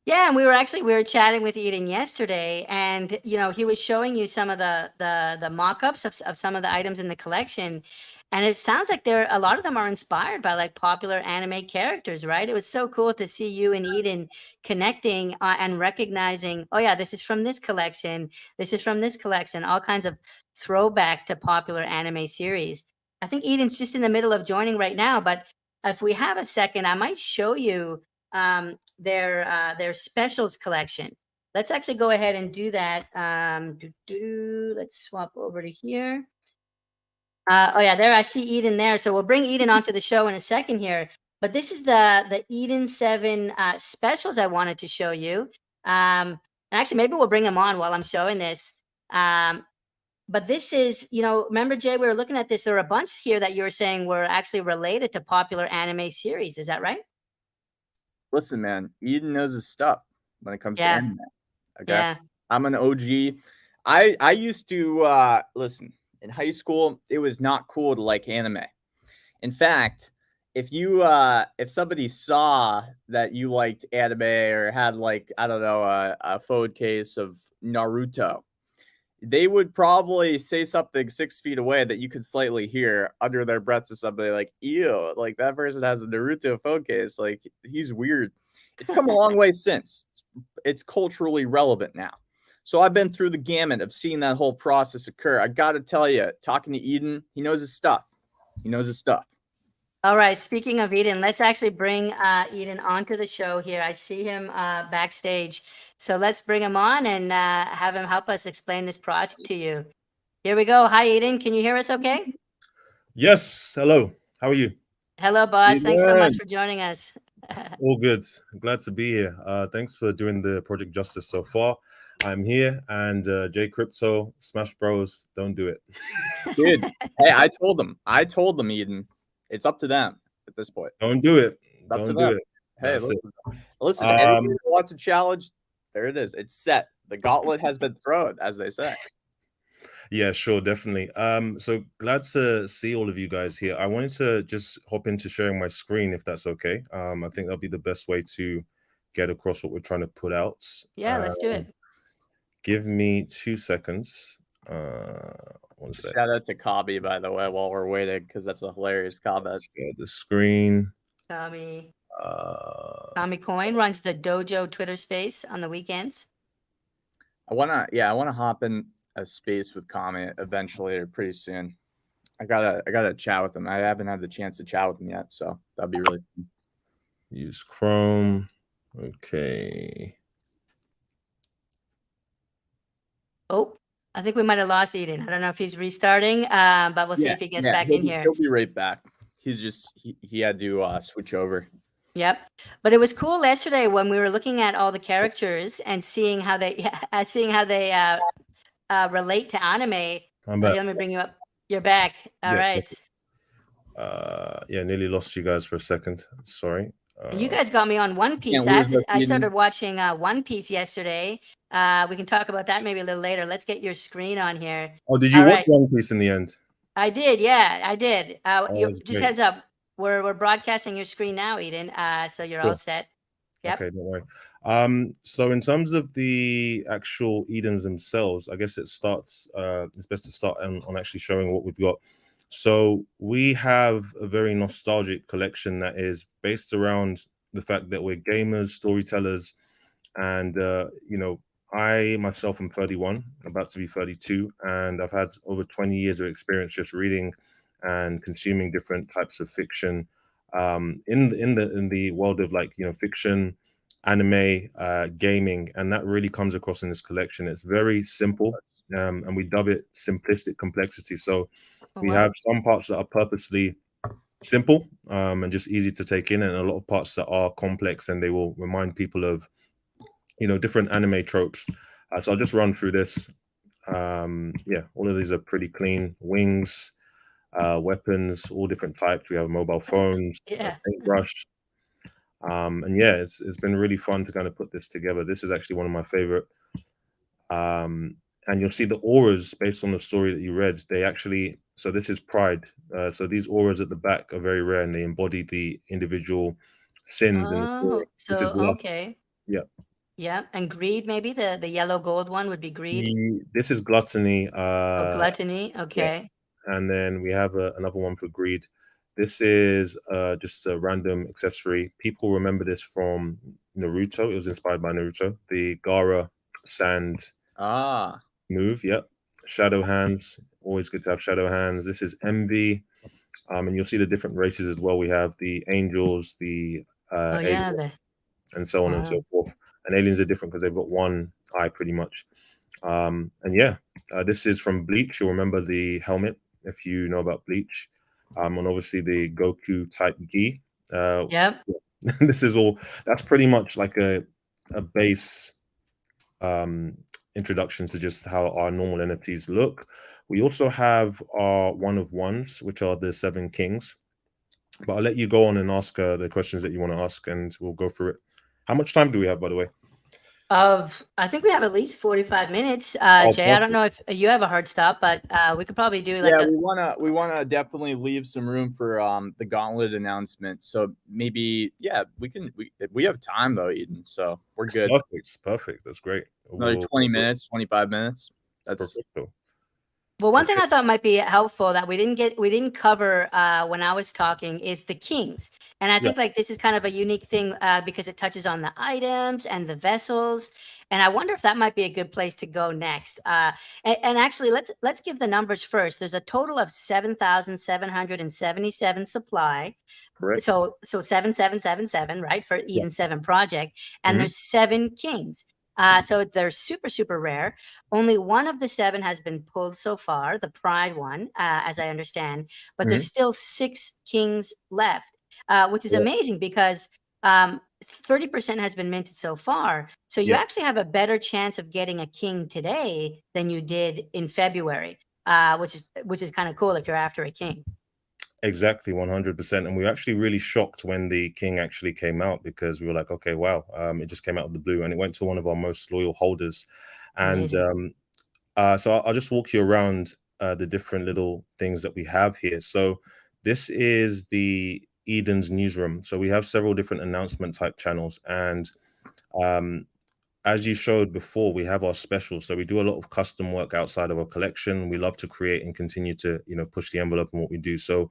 Yeah, and we were chatting with Eden yesterday, and he was showing you some of the mock-ups of some of the items in the collection, and it sounds like a lot of them are inspired by like popular anime characters, right? It was so cool to see you and Eden connecting and recognizing, oh yeah, this is from this collection, this is from this collection, all kinds of throwback to popular anime series. I think Eden's just in the middle of joining right now, but if we have a second, I might show you their specials collection. Let's actually go ahead and do that. Let's swap over to here. Oh yeah, there I see Eden there. So we'll bring Eden onto the show in a second here. But this is the Eden 7 specials I wanted to show you. And actually, maybe we'll bring him on while I'm showing this. But this is, remember, Jay, we were looking at this. There are a bunch here that you were saying were actually related to popular anime series. Is that right? Listen, man, Eden knows his stuff when it comes to Yeah. anime. Okay. Yeah. I'm an OG. I used to listen, in high school, it was not cool to like anime. In fact, if somebody saw that you liked anime or had, like, I don't know, a phone case of Naruto, they would probably say something 6 feet away that you could slightly hear under their breath to somebody like, ew, like, that person has a Naruto phone case. Like, he's weird. It's come a long way since. It's culturally relevant now. So I've been through the gamut of seeing that whole process occur. I got to tell you, talking to Eden, he knows his stuff. He knows his stuff. All right. Speaking of Eden, let's actually bring Eden onto the show here. I see him backstage. So let's bring him on and have him help us explain this project to you. Here we go. Hi, Eden. Can you hear us okay? Yes. Hello. How are you? Hello, boss. Thanks so much for joining us. All good. Glad to be here. Thanks for doing the project justice so far. I'm here, and J Crypto, Smash Bros, don't do it. Dude, hey, I told them, Eden. It's up to them at this point. Don't do it. It's up Don't to do them. it. Hey, That's listen. Anybody who wants a challenge, there it is. It's set. The gauntlet has been thrown, as they say. Yeah, sure, definitely. So glad to see all of you guys here. I wanted to just hop into sharing my screen, if that's okay. I think that'll be the best way to get across what we're trying to put out. Yeah, let's do it. Give me 2 seconds. 1 second. Shout out to Kabi, by the way, while we're waiting, because that's a hilarious comment. Share the screen. Tommy Coin runs the Dojo Twitter space on the weekends. I wanna hop in a space with Kami eventually or pretty soon. I gotta chat with him. I haven't had the chance to chat with him yet, so that'd be really fun. Use Chrome. Okay. Oh, I think we might have lost Eden. I don't know if he's restarting, but we'll see if he gets back in here. He'll be right back. He's just he had to switch over. Yep. But it was cool yesterday when we were looking at all the characters and seeing how they relate to anime. I'm back. Let me bring you up. You're back. All right. Yeah, nearly lost you guys for a second. Sorry. You guys got me on One Piece. I started watching One Piece yesterday. We can talk about that maybe a little later. Let's get your screen on here. Oh, did you watch One Piece in the end? I did. Yeah, I did. Just heads up. We're broadcasting your screen now, Eden. So you're all set. Yep. Okay, don't worry. So in terms of the actual Edens themselves, I guess it's best to start on actually showing what we've got. So we have a very nostalgic collection that is based around the fact that we're gamers, storytellers, and I myself am 31, about to be 32, and I've had over 20 years of experience just reading and consuming different types of fiction in the world of fiction, anime, gaming, and that really comes across in this collection. It's very simple, and we dub it simplistic complexity. So we have some parts that are purposely simple and just easy to take in, and a lot of parts that are complex, and they will remind people of different anime tropes. So I'll just run through this. Yeah, all of these are pretty clean. Wings, weapons, all different types. We have mobile phones, paintbrush. And yeah, it's been really fun to kind of put this together. This is actually one of my favorite. And you'll see the auras based on the story that you read. So this is Pride. So these auras at the back are very rare, and they embody the individual sins in the story. So okay. Yeah. Yeah, and greed, maybe the yellow gold one would be greed. This is gluttony. Gluttony. Okay. Yeah. And then we have another one for greed. This is just a random accessory. People remember this from Naruto. It was inspired by Naruto. The Gaara sand move. Yep. Shadow hands. Always good to have shadow hands. This is envy. And you'll see the different races as well. We have the angels, the aliens, and so on and so forth. And aliens are different because they've got one eye pretty much. And yeah, this is from Bleach. You'll remember the helmet if you know about Bleach. And obviously the Goku type gi. Yep. This is all, that's pretty much like a base introduction to just how our normal NFTs look. We also have our one of ones, which are the 7 kings. But I'll let you go on and ask the questions that you want to ask, and we'll go through it. How much time do we have, by the way? I think we have at least 45 minutes. Jay, perfect. I don't know if you have a hard stop, but we could probably do like we wanna definitely leave some room for the Gauntlet announcement. So maybe we have time though, Eden. So we're good. Perfect. That's great. Another 20 minutes, 25 minutes. That's perfect. Well, one thing I thought might be helpful that we didn't cover when I was talking is the kings. And I think like this is kind of a unique thing because it touches on the items and the vessels. And I wonder if that might be a good place to go next. And actually, let's give the numbers first. There's a total of 7,777 supply. Correct. So 7777, right, for Eden 7 project. And there's 7 kings. So they're super, super rare. Only one of the 7 has been pulled so far, the Pride one, as I understand. But there's still 6 kings left, which is amazing because 30% has been minted so far. So you actually have a better chance of getting a king today than you did in February, which is kind of cool if you're after a king. Exactly, 100%. And we were actually really shocked when the king actually came out, because we were like, okay, wow, it just came out of the blue, and it went to one of our most loyal holders. And so I'll just walk you around the different little things that we have here. So this is the Eden's newsroom. So we have several different announcement type channels, and as you showed before, we have our specials. So we do a lot of custom work outside of our collection. We love to create and continue to, push the envelope in what we do. So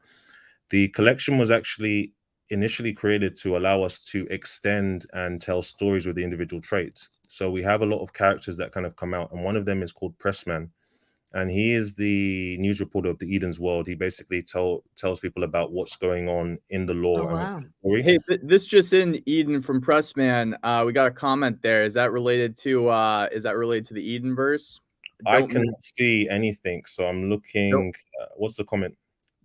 the collection was actually initially created to allow us to extend and tell stories with the individual traits. So we have a lot of characters that kind of come out, and one of them is called Pressman. and he is the news reporter of the Eden's World. He basically tells people about what's going on in the lore. Oh, wow. Hey, this just in, Eden from Pressman. We got a comment there. Is that related to the Edenverse? I cannot see anything, so I'm looking. What's the comment?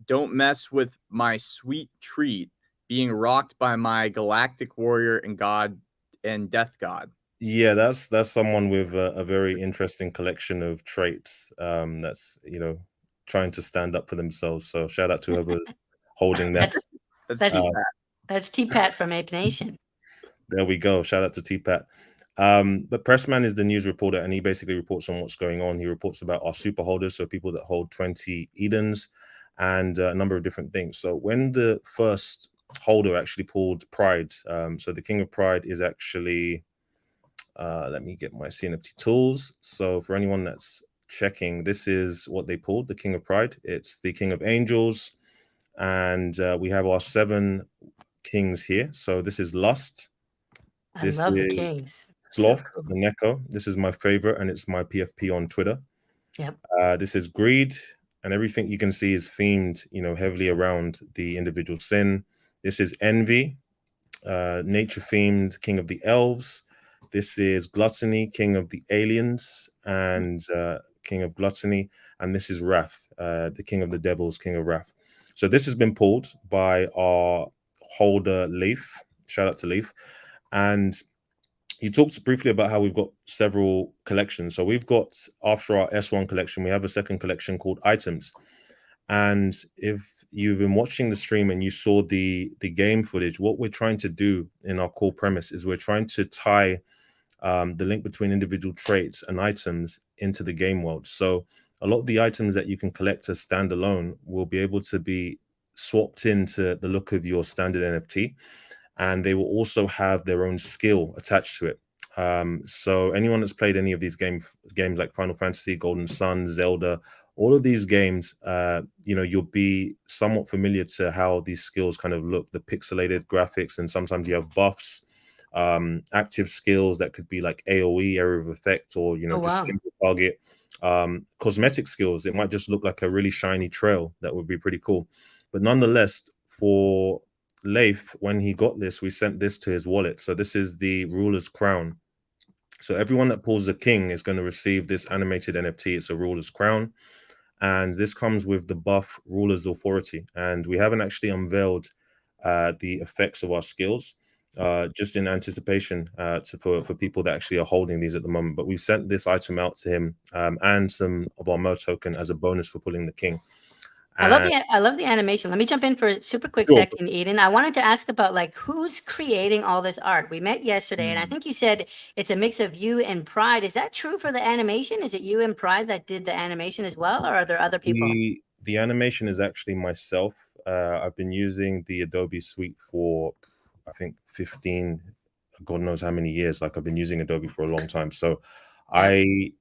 Don't mess with my sweet treat, being rocked by my galactic warrior and god and death god. Yeah, that's someone with a very interesting collection of traits. That's trying to stand up for themselves. So shout out to whoever's holding that. That's T-Pat from Ape Nation. There we go. Shout out to T-Pat. But Pressman is the news reporter, and he basically reports on what's going on. He reports about our super holders, so people that hold 20 Edens, and a number of different things. So when the first holder actually pulled Pride, so the King of Pride is actually, let me get my CNFT tools. So for anyone that's checking, this is what they pulled, the King of Pride. It's the King of Angels, and we have our 7 kings here. So this is Lust. I love the kings. Sloth, so cool. the Neko. This is my favorite, and it's my PFP on Twitter. Yep. This is Greed, and everything you can see is themed, heavily around the individual sin. This is Envy, nature themed, King of the Elves. This is Gluttony, King of the Aliens, and King of Gluttony. And this is Wrath, the King of the Devils, King of Wrath. So this has been pulled by our holder, Leaf. Shout out to Leaf. And he talks briefly about how we've got several collections. So we've got, after our S1 collection, we have a second collection called Items. And if you've been watching the stream and you saw the game footage, what we're trying to do in our core premise is we're trying to tie the link between individual traits and items into the game world. So a lot of the items that you can collect as standalone will be able to be swapped into the look of your standard NFT, and they will also have their own skill attached to it. So anyone that's played any of these games like Final Fantasy, Golden Sun, Zelda, all of these games, you'll be somewhat familiar to how these skills kind of look, the pixelated graphics, and sometimes you have buffs, active skills that could be like AoE, area of effect, or just single target. Cosmetic skills, it might just look like a really shiny trail. That would be pretty cool. But nonetheless, for Leif, when he got this, we sent this to his wallet. So this is the Ruler's Crown. So everyone that pulls the king is going to receive this animated NFT. It's a Ruler's Crown. And this comes with the buff Ruler's Authority. And we haven't actually unveiled the effects of our skills, just in anticipation for people that actually are holding these at the moment. But we've sent this item out to him and some of our Mo token as a bonus for pulling the king. I love the animation. Let me jump in for a super quick second, Eden. I wanted to ask about who's creating all this art. We met yesterday, and I think you said it's a mix of you and Pride. Is that true for the animation? Is it you and Pride that did the animation as well, or are there other people? The animation is actually myself. I've been using the Adobe Suite for, I think, 15, God knows how many years. I've been using Adobe for a long time. So I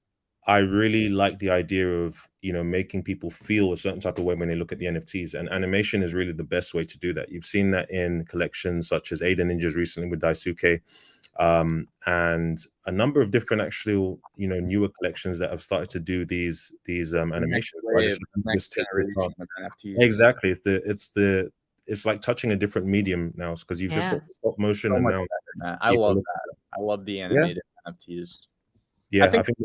really like the idea of, making people feel a certain type of way when they look at the NFTs, and animation is really the best way to do that. You've seen that in collections such as Ada Ninjas recently with Daisuke, and a number of different actual, newer collections that have started to do these animations. Next generation of NFTs. Exactly. It's like touching a different medium now, because you've just got stop motion, and now I love that. I love the animated NFTs. Yeah, I think it's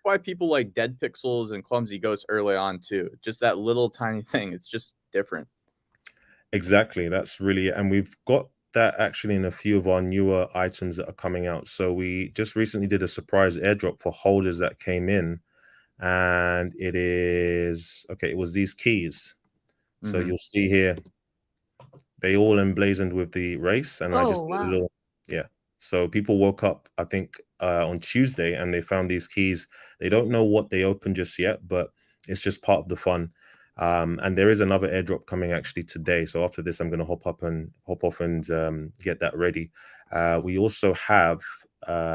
why people like Dead Pixels and Clumsy Ghosts early on too. Just that little tiny thing. It's just different. Exactly. That's really, and we've got that actually in a few of our newer items that are coming out. So we just recently did a surprise airdrop for holders that came in, and it was these keys. So you'll see here, they all emblazoned with the race, and I just did a little, So people woke up, I think, on Tuesday, and they found these keys. They don't know what they opened just yet, but it's just part of the fun. And there is another airdrop coming actually today. So after this, I'm going to hop off and get that ready. We also have,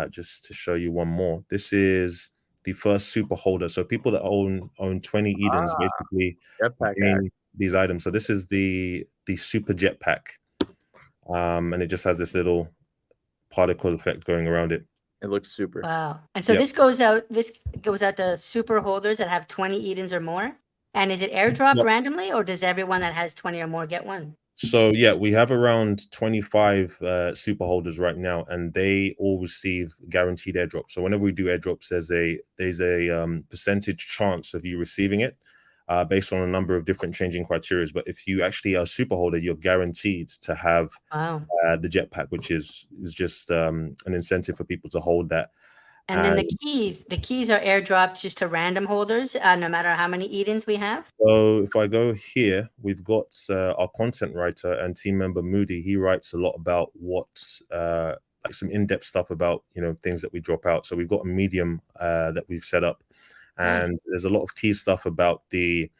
just to show you one more, this is the first super holder. So people that own 20 Edens basically gain these items. So this is the super jetpack. And it just has this little particle effect going around it. It looks super. Wow. And so Yep. this goes out to super holders that have 20 Edens or more. And is it airdropped Yep. randomly, or does everyone that has 20 or more get one? So yeah, we have around 25 super holders right now, and they all receive guaranteed airdrops. So whenever we do airdrops, there's a percentage chance of you receiving it, based on a number of different changing criteria. But if you actually are a super holder, you're guaranteed to have Wow. the jetpack, which is just an incentive for people to hold that. And then the keys are airdropped just to random holders, no matter how many Edens we have. So if I go here, we've got our content writer and team member Moody. He writes a lot about what like some in-depth stuff about things that we drop out. So we've got a Medium that we've set up, and Nice. there's a lot of key stuff about the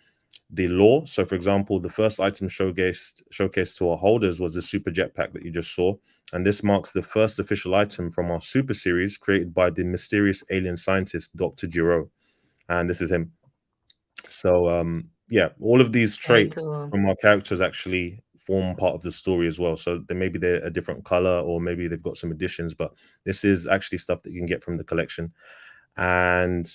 lore. So for example, the first item showcased to our holders was the super jetpack that you just saw, and this marks the first official item from our super series created by the mysterious alien scientist Dr. Giro, and this is him. So yeah, all of these Very traits cool. from our characters actually form part of the story as well. So maybe they're a different color, or maybe they've got some additions, but this is actually stuff that you can get from the collection. And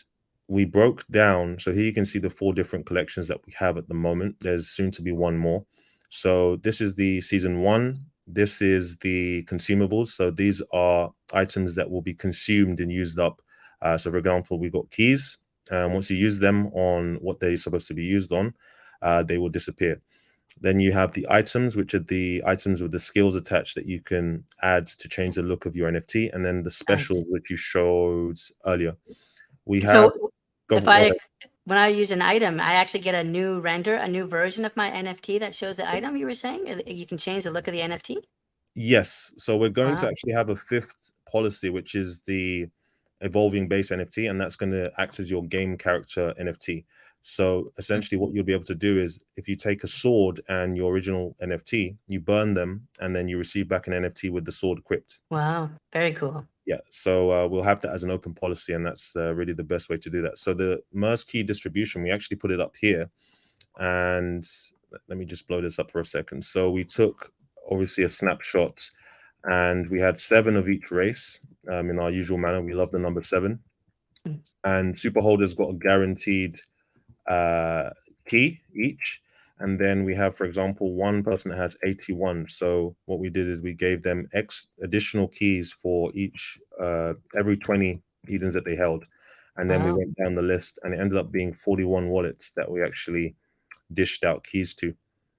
we broke down, so here you can see the 4 different collections that we have at the moment. There's soon to be one more. So this is the season 1. This is the consumables. So these are items that will be consumed and used up. So for example, we've got keys. Once you use them on what they're supposed to be used on, they will disappear. Then you have the items, which are the items with the skills attached that you can add to change the look of your NFT, and then the specials, which you showed earlier. We have So when I use an item, I actually get a new render, a new version of my NFT that shows the item. You were saying you can change the look of the NFT. Yes, so we're going to Wow. actually have a 5th policy, which is the evolving base NFT, and that's going to act as your game character NFT. So essentially what you'll be able to do is, if you take a sword and your original NFT, you burn them, and then you receive back an NFT with the sword equipped. Wow, very cool. Yeah, so we'll have that as an open policy, and that's really the best way to do that. So the MERS key distribution, we actually put it up here, and let me just blow this up for a second. So we took obviously a snapshot, and we had 7 of each race in our usual manner. We love the number 7. And super holders got a guaranteed key each. And then we have, for example, one person that has 81. So what we did is we gave them additional keys for each every 20 Edens that they held. And then we went down the list, and it ended up being 41 wallets that we actually dished out keys to.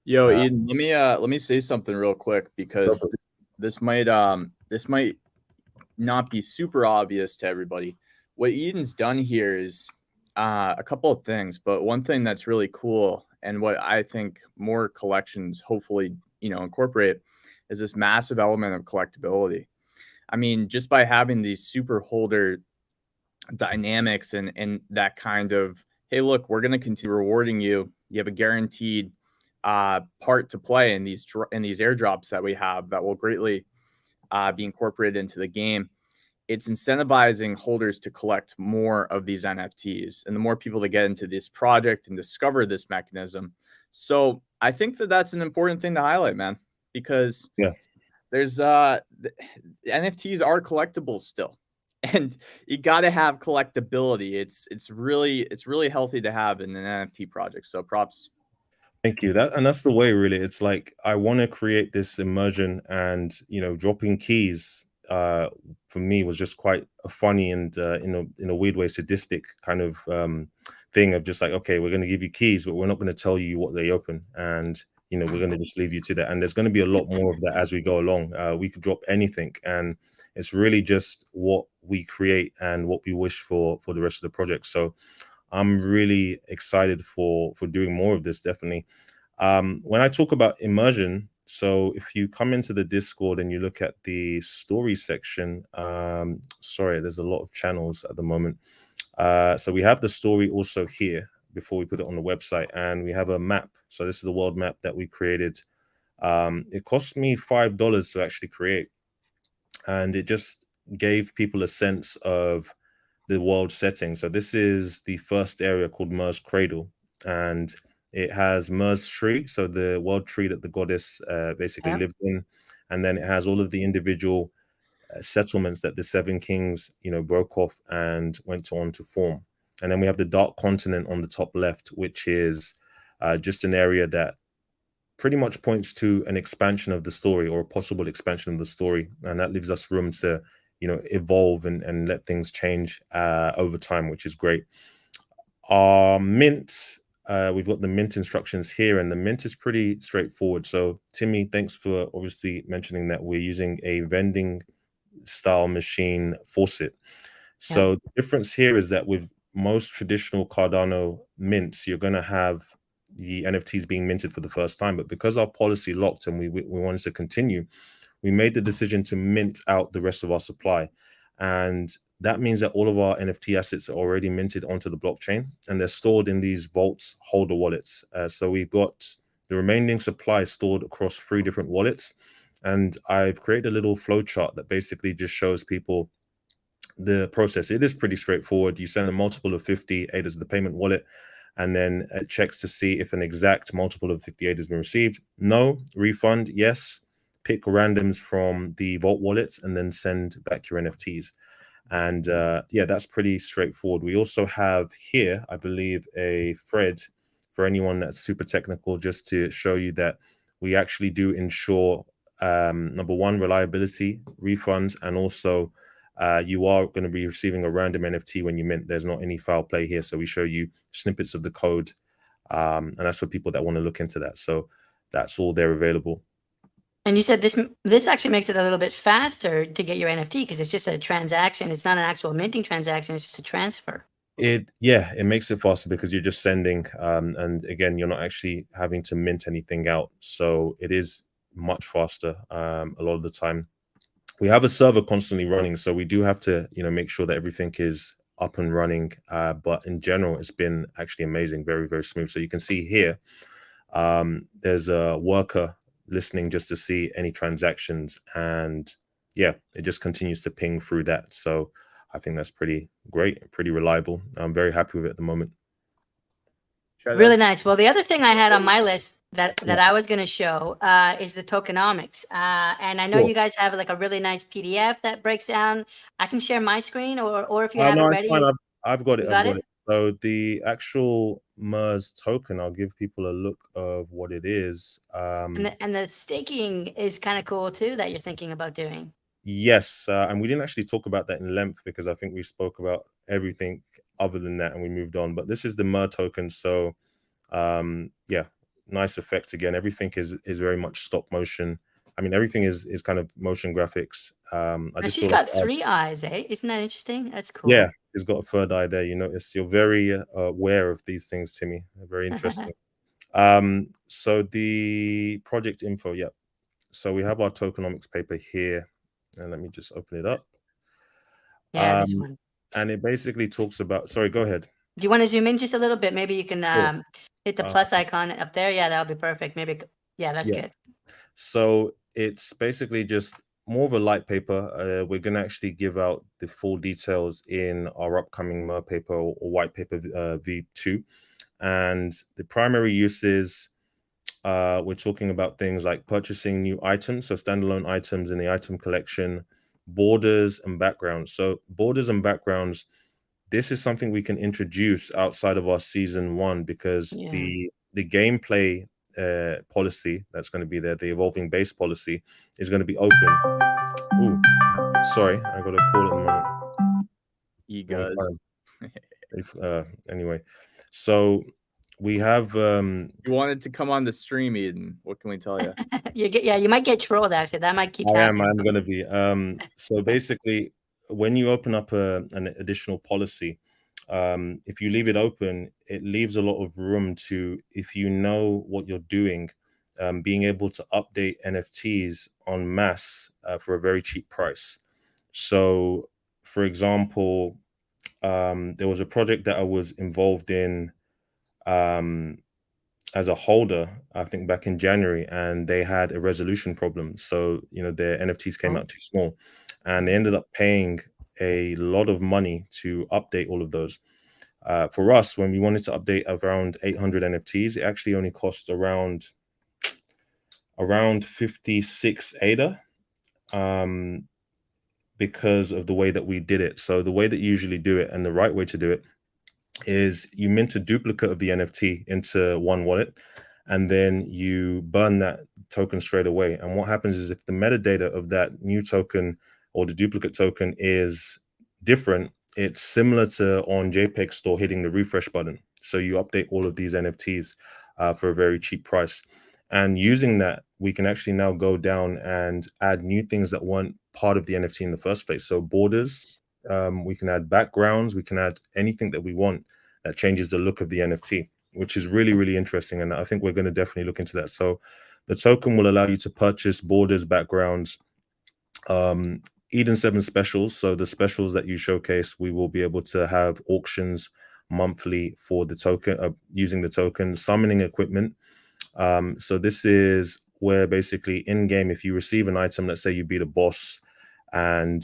Yo, Eden, let me say something real quick, because this might not be super obvious to everybody. What Eden's done here is a couple of things, but one thing that's really cool, and what I think more collections hopefully incorporate, is this massive element of collectability. I mean, just by having these super holder dynamics and that kind of, hey, look, we're going to continue rewarding you. You have a guaranteed part to play in these airdrops that we have that will greatly be incorporated into the game. It's incentivizing holders to collect more of these NFTs, and the more people that get into this project and discover this mechanism. So I think that that's an important thing to highlight, man, because there's the NFTs are collectibles still, and you got to have collectability. It's really healthy to have in an NFT project. So props. Thank you. That's the way, really. It's like, I want to create this immersion, and dropping keys for me was just quite a funny and in a weird way sadistic kind of thing of just like, okay, we're going to give you keys, but we're not going to tell you what they open, and we're going to just leave you to that. And there's going to be a lot more of that as we go along. We could drop anything, and it's really just what we create and what we wish for the rest of the project. So I'm really excited for doing more of this, definitely. When I talk about immersion, so if you come into the Discord and you look at the story section, sorry, there's a lot of channels at the moment. So we have the story also here before we put it on the website, and we have a map. So this is the world map that we created. It cost me $5 to actually create, and it just gave people a sense of the world setting. So this is the first area called MERS Cradle, and it has MERS tree, so the world tree that the goddess basically lived in, and then it has all of the individual settlements that the Seven Kings, broke off and went on to form. And then we have the Dark Continent on the top left, which is just an area that pretty much points to an expansion of the story, or a possible expansion of the story. And that leaves us room to, evolve and let things change over time, which is great. Our mint, we've got the mint instructions here, and the mint is pretty straightforward. So Timmy, thanks for obviously mentioning that we're using a vending style machine faucet. So the difference here is that with most traditional Cardano mints, you're going to have the NFTs being minted for the first time. But because our policy locked and we wanted to continue, we made the decision to mint out the rest of our supply. And that means that all of our NFT assets are already minted onto the blockchain, and they're stored in these vaults holder wallets. So we've got the remaining supply stored across 3 different wallets. And I've created a little flow chart that basically just shows people the process. It is pretty straightforward. You send a multiple of 50 ADA to the payment wallet, and then it checks to see if an exact multiple of 50 ADA has been received. No. Refund, yes. Pick randoms from the vault wallets and then send back your NFTs. And that's pretty straightforward. We also have here, I believe, a thread for anyone that's super technical, just to show you that we actually do ensure, number one, reliability, refunds, and also you are going to be receiving a random NFT when you mint. There's not any foul play here. So we show you snippets of the code, and that's for people that want to look into that. So that's all there available. And you said this actually makes it a little bit faster to get your NFT, because it's just a transaction. It's not an actual minting transaction. It's just a transfer. It makes it faster because you're just sending, and again, you're not actually having to mint anything out. So it is much faster a lot of the time. We have a server constantly running, so we do have to, make sure that everything is up and running. But in general, it's been actually amazing, very, very smooth. So you can see here, there's a worker listening just to see any transactions, and it just continues to ping through that. So I think that's pretty great, pretty reliable. I'm very happy with it at the moment. Really nice. Well, the other thing I had on my list that I was going to show is the tokenomics. And I know you guys have like a really nice PDF that breaks down. I can share my screen, or if you have it ready. I've got it. Got it? So the actual MERS token, I'll give people a look of what it is. And the staking is kind of cool too, that you're thinking about doing. Yes, and we didn't actually talk about that in length because I think we spoke about everything other than that and we moved on. But this is the MER token. So nice effects again. Everything is very much stop motion. I mean, everything is kind of motion graphics. She's got 3 eyes, eh? Isn't that interesting? That's cool. Yeah, she's got a 3rd eye there. You notice you're very aware of these things, Timmy. Very interesting. So the project info, So we have our tokenomics paper here, and let me just open it up. Yeah, this one. And it basically talks about. Sorry, go ahead. Do you want to zoom in just a little bit? Maybe you can hit the plus icon up there. Yeah, that'll be perfect. Maybe, that's good. So it's basically just more of a light paper. We're going to actually give out the full details in our upcoming MER paper or white paper V2. And the primary uses, we're talking about things like purchasing new items, so standalone items in the item collection, borders and backgrounds. So borders and backgrounds, this is something we can introduce outside of our season 1 because the gameplay policy that's going to be there, the evolving base policy, is going to be open. Ooh, sorry, I got a call at the moment. Egos. Anyway, so we have. You wanted to come on the stream, Eden. What can we tell you? You might get trolled. Actually, that might keep happening. I'm going to be. So basically, when you open up an additional policy, if you leave it open, it leaves a lot of room to, if you know what you're doing, being able to update NFTs en masse for a very cheap price. So, for example, there was a project that I was involved in as a holder, I think back in January, and they had a resolution problem. So, their NFTs came out too small, and they ended up paying a lot of money to update all of those. For us, when we wanted to update around 800 NFTs, it actually only cost around 56 ADA. because of the way that we did it. So the way that you usually do it, and the right way to do it, is you mint a duplicate of the NFT into one wallet, and then you burn that token straight away. And what happens is, if the metadata of that new token or the duplicate token is different, it's similar to on JPEG Store hitting the refresh button. So you update all of these NFTs for a very cheap price. And using that, we can actually now go down and add new things that weren't part of the NFT in the first place. So borders, we can add backgrounds, we can add anything that we want that changes the look of the NFT, which is really, really interesting. And I think we're going to definitely look into that. So the token will allow you to purchase borders, backgrounds, Eden 7 specials. So the specials that you showcase, we will be able to have auctions monthly for the token, using the token, summoning equipment. So this is where basically in game, if you receive an item, let's say you beat a boss, and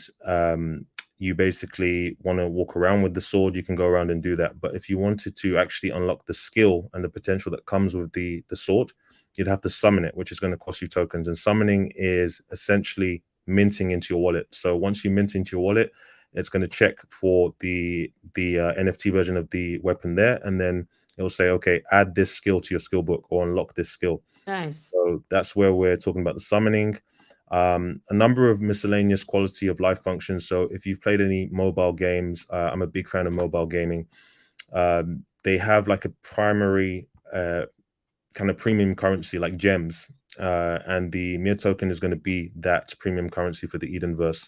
you basically want to walk around with the sword, you can go around and do that. But if you wanted to actually unlock the skill and the potential that comes with the sword, you'd have to summon it, which is going to cost you tokens. And summoning is essentially minting into your wallet. So once you mint into your wallet, it's going to check for the NFT version of the weapon there, and then it'll say, okay, add this skill to your skill book or unlock this skill. Nice. So that's where we're talking about the summoning. A number of miscellaneous quality of life functions. So if you've played any mobile games, I'm a big fan of mobile gaming. They have like a primary kind of premium currency like gems, and the Mir token is going to be that premium currency for the Edenverse.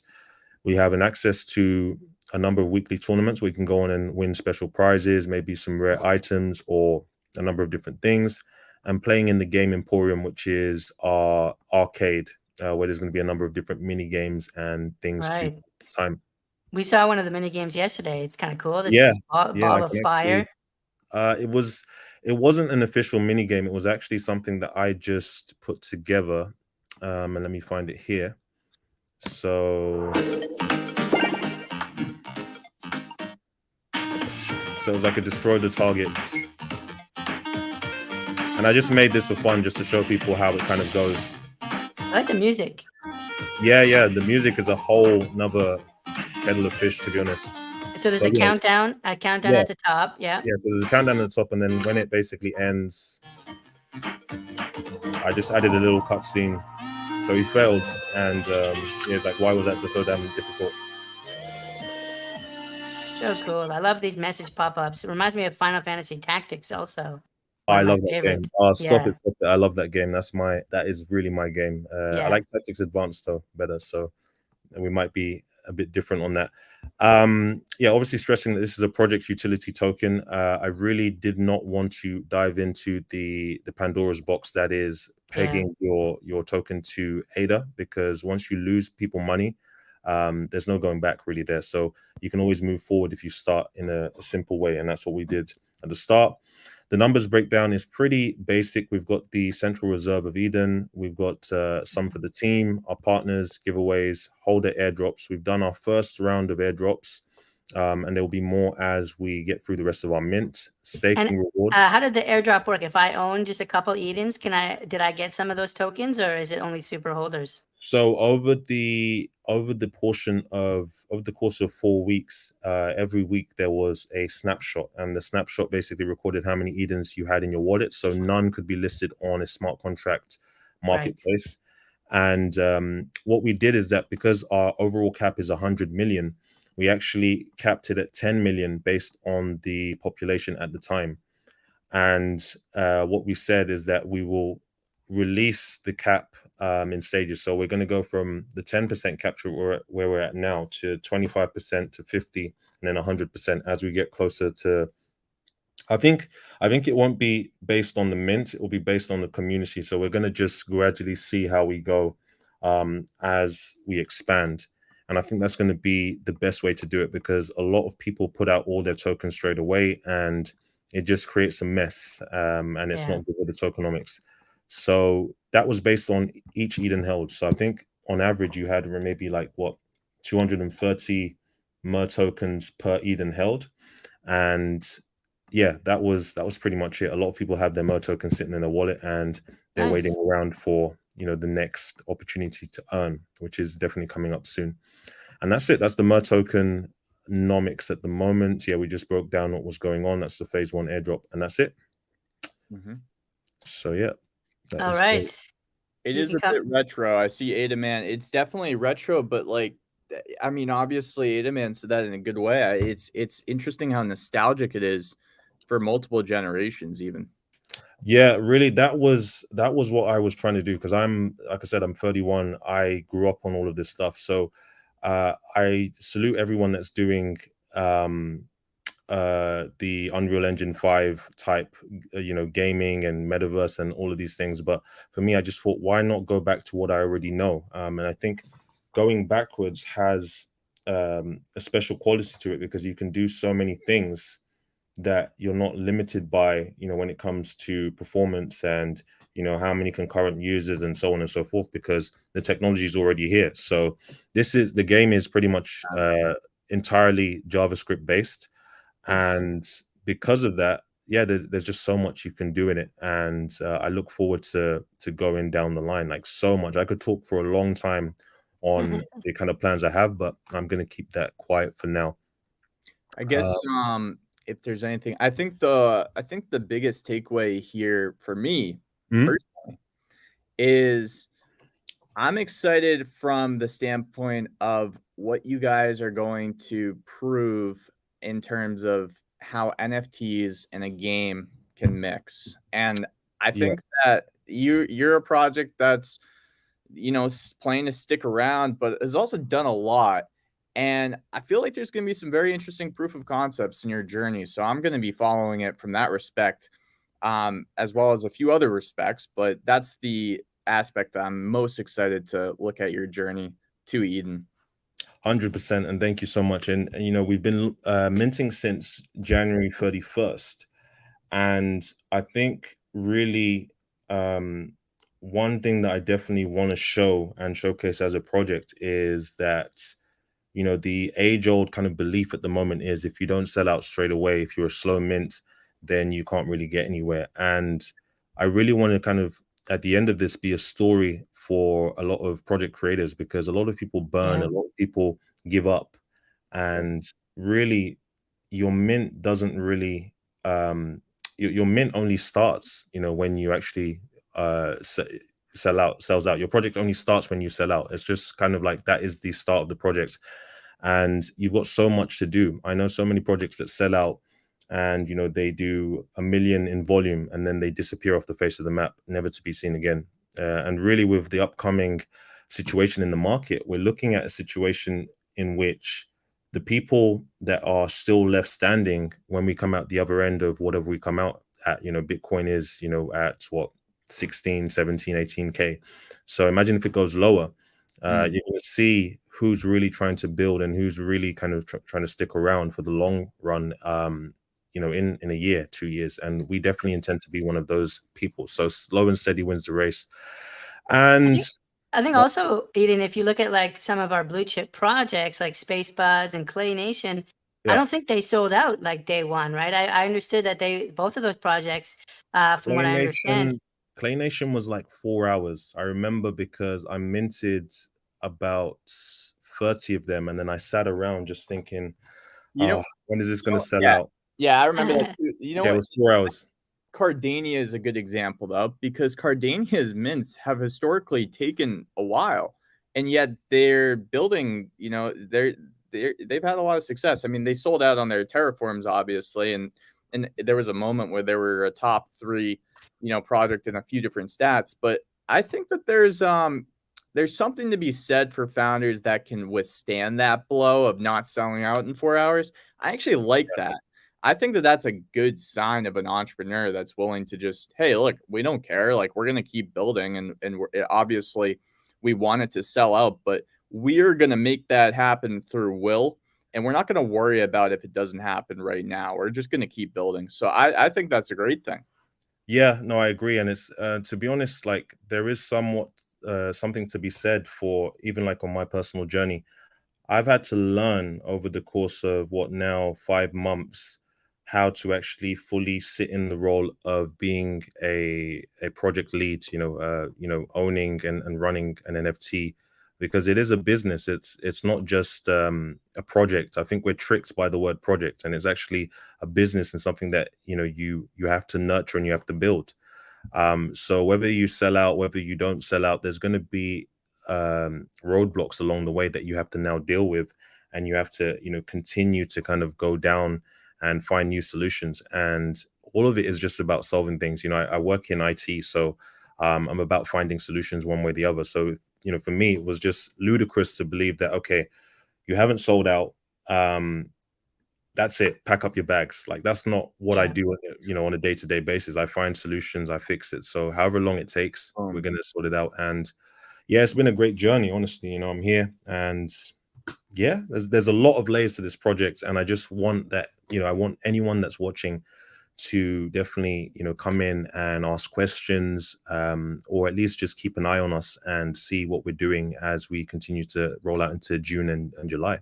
We have an access to a number of weekly tournaments where you can go on and win special prizes, maybe some rare items or a number of different things. And playing in the Game Emporium, which is our arcade, where there's going to be a number of different mini games and things to time. We saw one of the mini games yesterday. It's kind of cool. This Yeah, ball of fire. It wasn't an official mini game. It was actually something that I just put together. And let me find it here. So it was like a destroy the targets. And I just made this for fun, just to show people how it kind of goes. I like the music. Yeah. The music is a whole nother kettle of fish, to be honest. So there's a countdown at the top. Yeah. Yeah, so there's a countdown at the top, and then when it basically ends, I just added a little cutscene. So he failed, and it's like, why was that so damn difficult? So cool. I love these message pop-ups. It reminds me of Final Fantasy Tactics also. I love that game. Stop it. I love that game. That is really my game. I like Tactics Advanced though better, so we might be a bit different on that. Obviously stressing that this is a project utility token. I really did not want to dive into the Pandora's box that is pegging your token to ADA, because once you lose people money, there's no going back really there. So you can always move forward if you start in a simple way, and that's what we did at the start. The numbers breakdown is pretty basic. We've got the Central Reserve of Eden. We've got some for the team, our partners, giveaways, holder airdrops. We've done our first round of airdrops, and there will be more as we get through the rest of our mint. Staking rewards. How did the airdrop work? If I own just a couple Edens, did I get some of those tokens, or is it only super holders? So over the course of 4 weeks, every week there was a snapshot, and the snapshot basically recorded how many Edens you had in your wallet. So none could be listed on a smart contract marketplace. Right. And what we did is that because our overall cap is 100 million, we actually capped it at 10 million based on the population at the time. And what we said is that we will release the cap in stages. So we're going to go from the 10% capture where we're at now to 25% to 50% and then 100% as we get closer to. I think it won't be based on the mint. It will be based on the community. So we're going to just gradually see how we go as we expand. And I think that's going to be the best way to do it, because a lot of people put out all their tokens straight away, and it just creates a mess, and it's not good with the tokenomics. So that was based on each Eden held. So I think on average you had maybe 230 MER tokens per Eden held, and that was pretty much it. A lot of people have their MER tokens sitting in their wallet, and they're waiting around for the next opportunity to earn, which is definitely coming up soon. And that's it. That's the Mer tokenomics at the moment. Yeah, we just broke down what was going on. That's the phase 1 airdrop, and that's it. So yeah. All right. It is a bit retro. I see Adaman. It's definitely retro, but like, I mean, obviously Adaman said that in a good way. It's interesting how nostalgic it is for multiple generations, even. Yeah, really, that was what I was trying to do, because I'm, like I said, I'm 31. I grew up on all of this stuff, so I salute everyone that's doing the Unreal Engine 5 type, gaming and metaverse and all of these things. But for me, I just thought, why not go back to what I already know? And I think going backwards has a special quality to it, because you can do so many things that you're not limited by, when it comes to performance and, how many concurrent users and so on and so forth, because the technology is already here. So the game is pretty much entirely JavaScript based. Yes. And because of that, yeah, there's just so much you can do in it. And I look forward to going down the line, like so much. I could talk for a long time on the kind of plans I have, but I'm going to keep that quiet for now. I guess if there's anything, I think the biggest takeaway here for me personally is I'm excited from the standpoint of what you guys are going to prove in terms of how NFTs in a game can mix. And I think that you're a project that's, playing to stick around, but has also done a lot. And I feel like there's going to be some very interesting proof of concepts in your journey. So I'm going to be following it from that respect, as well as a few other respects. But that's the aspect that I'm most excited to look at your journey to Eden. 100%, and thank you so much. And we've been minting since January 31st, and I think really one thing that I definitely want to show and showcase as a project is that the age-old kind of belief at the moment is, if you don't sell out straight away, if you're a slow mint, then you can't really get anywhere. And I really want to kind of, at the end of this, be a story for a lot of project creators, because a lot of people burn, a lot of people give up, and really your mint doesn't really your mint only starts when you actually sells out. Your project only starts when you sell out. It's just kind of like that is the start of the project, and you've got so much to do. I know so many projects that sell out, and they do 1 million in volume and then they disappear off the face of the map, never to be seen again. And really, with the upcoming situation in the market, we're looking at a situation in which the people that are still left standing when we come out the other end of whatever we come out at, Bitcoin is at what, 16, 17, 18K. So imagine if it goes lower. You're going to see who's really trying to build and who's really kind of trying to stick around for the long run, in a year, 2 years. And we definitely intend to be one of those people. So slow and steady wins the race. And I think also, Eden, if you look at like some of our blue chip projects like Space Buds and Clay Nation, I don't think they sold out like day one, right? I understood that both of those projects, from what I understand. Clay Nation was like 4 hours. I remember, because I minted about 30 of them, and then I sat around just thinking, when is this going to sell out? Yeah, I remember that too. It was 4 hours. Cardania is a good example, though, because Cardania's mints have historically taken a while, and yet they're building. They've had a lot of success. I mean, they sold out on their terraforms, obviously, and there was a moment where they were a top 3, project in a few different stats. But I think that there's something to be said for founders that can withstand that blow of not selling out in 4 hours. I actually like that. I think that that's a good sign of an entrepreneur that's willing to just, hey, look, we don't care. Like, we're going to keep building. And obviously we want it to sell out, but we're going to make that happen through will. And we're not going to worry about if it doesn't happen right now. We're just going to keep building. So I think that's a great thing. Yeah, no, I agree. And it's, to be honest, like there is somewhat something to be said for, even like on my personal journey, I've had to learn over the course of what now 5 months, how to actually fully sit in the role of being a project lead, owning and running an NFT because it is a business. It's not just a project. I think we're tricked by the word project, and it's actually a business and something that you have to nurture and you have to build. So whether you sell out, whether you don't sell out, there's going to be roadblocks along the way that you have to now deal with, and you have to continue to kind of go down and find new solutions. And all of it is just about solving things. I work in IT, so I'm about finding solutions one way or the other. So for me, it was just ludicrous to believe that, okay, you haven't sold out, that's it, pack up your bags. Like, that's not what I do on a day-to-day basis. I find solutions, I fix it. So however long it takes, we're going to sort it out. And yeah, it's been a great journey, honestly. I'm here, and yeah, there's a lot of layers to this project, and I just want that, I want anyone that's watching to definitely come in and ask questions, or at least just keep an eye on us and see what we're doing as we continue to roll out into June and July.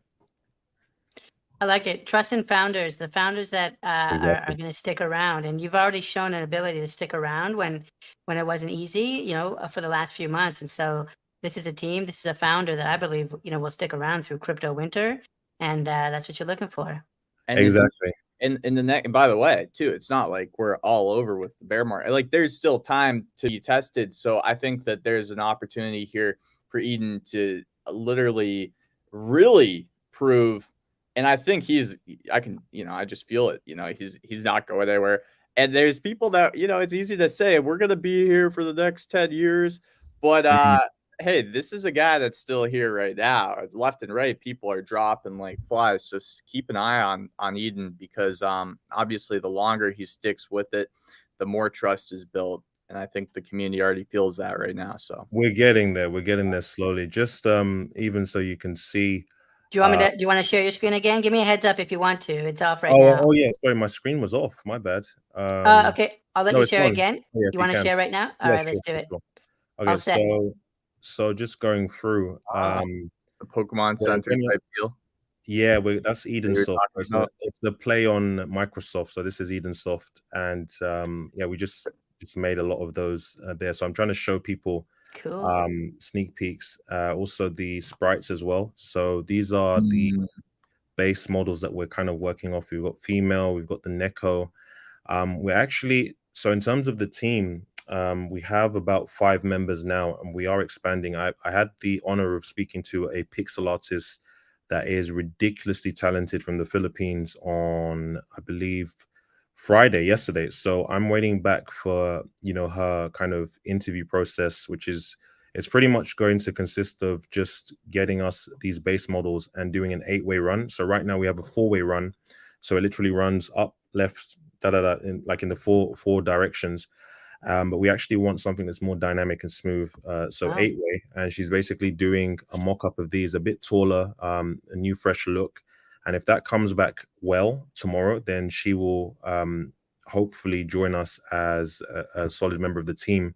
I like it. Trust in founders, the founders that are going to stick around. And you've already shown an ability to stick around when it wasn't easy, for the last few months. And so this is a team, this is a founder that I believe, will stick around through crypto winter. And that's what you're looking for. And exactly. In the next, and by the way, too, it's not like we're all over with the bear market. Like, there's still time to be tested. So I think that there's an opportunity here for Eden to literally really prove. And I think I just feel it, he's not going anywhere. And there's people that, it's easy to say, we're going to be here for the next 10 years. But hey, this is a guy that's still here right now. Left and right, people are dropping like flies. So keep an eye on Eden, because obviously the longer he sticks with it, the more trust is built. And I think the community already feels that right now. So we're getting there. We're getting there slowly. Just even so you can see. Do you want to share your screen again? Give me a heads up if you want to. It's off right now. Oh yeah, sorry, my screen was off. My bad. Okay, I'll let you share again. Yeah, you want to share right now? All right, let's do it. Okay, so just going through the Pokemon Center type deal. Yeah, that's Edensoft. It's the play on Microsoft. So this is Edensoft, and yeah, we just made a lot of those there. So I'm trying to show people sneak peeks, also the sprites as well. So these are the base models that we're kind of working off. We've got female, we've got the Neko. We're actually, so in terms of the team, we have about 5 members now, and we are expanding. I had the honor of speaking to a pixel artist that is ridiculously talented from the Philippines on, I believe, yesterday. So I'm waiting back for, her kind of interview process, which is, it's pretty much going to consist of just getting us these base models and doing an 8-way run. So right now we have a 4-way run. So it literally runs up, left, in the four directions. But we actually want something that's more dynamic and smooth. So 8-way, and she's basically doing a mock-up of these, a bit taller, a new, fresh look. And if that comes back well tomorrow, then she will hopefully join us as a solid member of the team.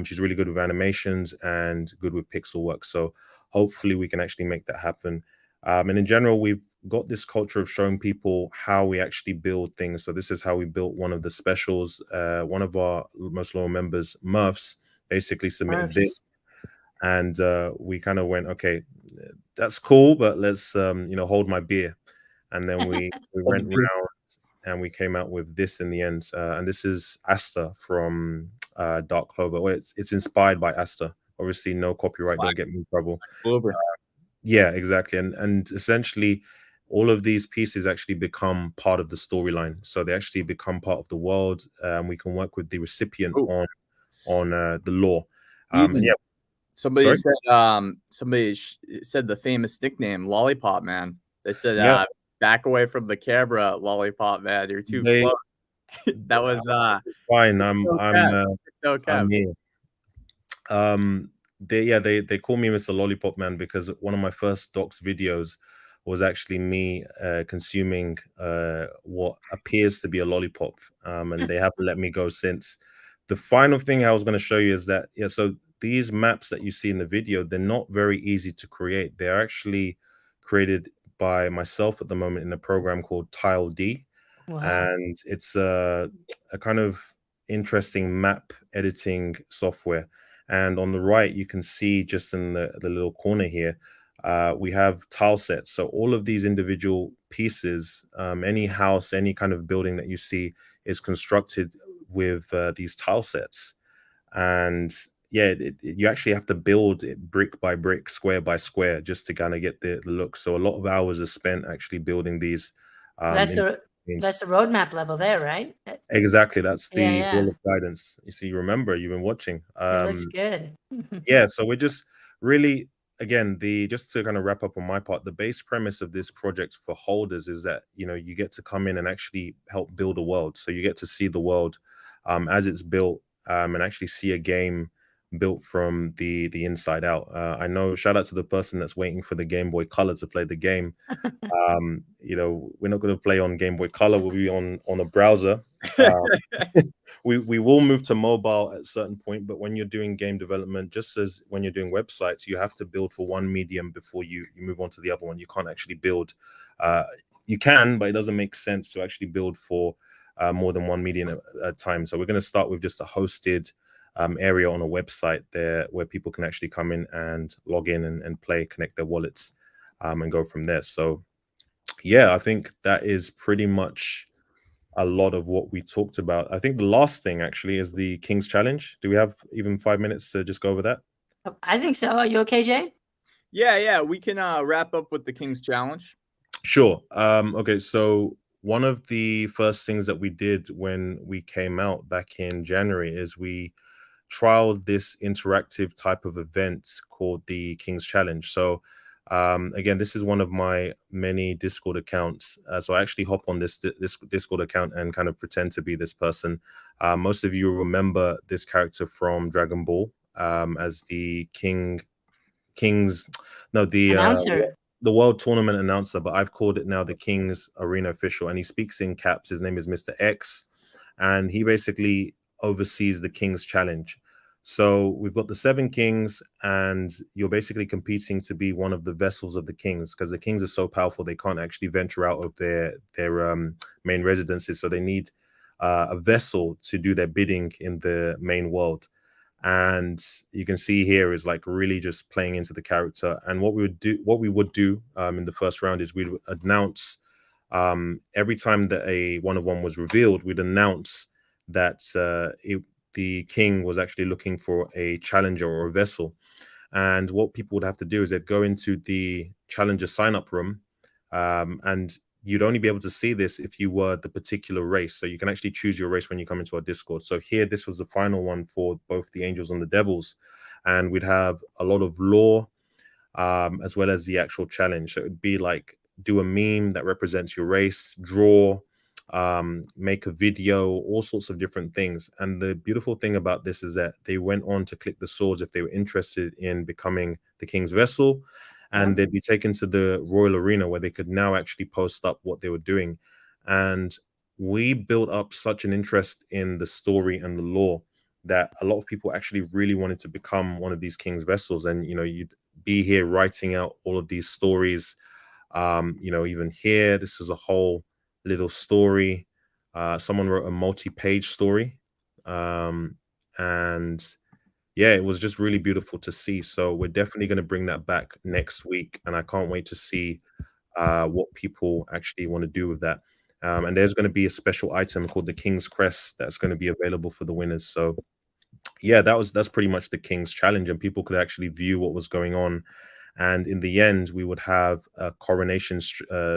She's really good with animations and good with pixel work. So hopefully we can actually make that happen. And in general, we've got this culture of showing people how we actually build things. So this is how we built one of the specials. One of our most loyal members, Murphs, basically submitted this. And we kind of went, okay, that's cool, but let's, hold my beer. And then we went round and we came out with this in the end. And this is Asta from Dark Clover. Well, it's inspired by Asta. Obviously, no copyright, don't get me in trouble. Yeah, exactly. And essentially, all of these pieces actually become part of the storyline. So they actually become part of the world. We can work with the recipient on the lore. And yeah. Somebody said the famous nickname Lollipop Man. They said back away from the camera, Lollipop Man. You're too close. That was it's fine. I'm here. They call me Mr. Lollipop Man because one of my first docs videos was actually me consuming what appears to be a lollipop, and they haven't let me go since. The final thing I was going to show you is that so these maps that you see in the video, they're not very easy to create. They're actually created by myself at the moment in a program called Tile D. Wow. And it's a kind of interesting map editing software. And on the right, you can see just in the little corner here, we have tile sets. So all of these individual pieces, any house, any kind of building that you see is constructed with these tile sets. And yeah, you actually have to build it brick by brick, square by square, just to kind of get the look. So a lot of hours are spent actually building these. That's the roadmap level there, right? Exactly. That's the Yeah. wall of guidance. You see, remember, you've been watching. It looks good. Yeah, so we're just really, again, the just to kind of wrap up on my part, the base premise of this project for holders is that, you know, you get to come in and actually help build a world. So you get to see the world as it's built, and actually see a game built from the inside out. I know, shout out to the person that's waiting for the Game Boy Color to play the game. You know, we're not going to play on Game Boy Color. We'll be on a browser. We will move to mobile at a certain point, but when you're doing game development, just as when you're doing websites, you have to build for one medium before you move on to the other one. You can't actually build. You can, but it doesn't make sense to actually build for more than one medium at a time. So we're going to start with just a hosted area on a website there where people can actually come in and log in and play, connect their wallets, and go from there. So yeah, I think that is pretty much a lot of what we talked about. I think the last thing actually is the King's Challenge. Do we have even 5 minutes to just go over that? I think so. Are you okay, Jay? Yeah, we can wrap up with the King's Challenge. Sure. Okay, so one of the first things that we did when we came out back in January is we trialed this interactive type of event called the King's Challenge. So again, this is one of my many Discord accounts. So I actually hop on this Discord account and kind of pretend to be this person. Most of you remember this character from Dragon Ball as the Announcer. the world tournament announcer, but I've called it now the King's Arena official, and he speaks in caps. His name is Mr. X, and he basically oversees the King's Challenge. So we've got the 7 kings, and you're basically competing to be one of the vessels of the kings, because the kings are so powerful they can't actually venture out of their main residences. So they need a vessel to do their bidding in the main world. And you can see here is like really just playing into the character. And what we would do in the first round is we'd announce every time that one of one was revealed, we'd announce that the king was actually looking for a challenger or a vessel. And what people would have to do is they'd go into the challenger sign-up room, and you'd only be able to see this if you were the particular race. So you can actually choose your race when you come into our Discord. So here, this was the final one for both the Angels and the Devils. And we'd have a lot of lore, as well as the actual challenge. So it'd be like, do a meme that represents your race, draw, make a video, all sorts of different things. And the beautiful thing about this is that they went on to click the swords if they were interested in becoming the king's vessel, and they'd be taken to the royal arena where they could now actually post up what they were doing. And we built up such an interest in the story and the lore that a lot of people actually really wanted to become one of these king's vessels. And you know, you'd be here writing out all of these stories. You know, even here, this is a whole little story. Someone wrote a multi-page story, and yeah, it was just really beautiful to see. So we're definitely going to bring that back next week, and I can't wait to see what people actually want to do with that. And there's going to be a special item called the King's Crest that's going to be available for the winners. So yeah, that's pretty much the King's Challenge, and people could actually view what was going on. And in the end, we would have a coronation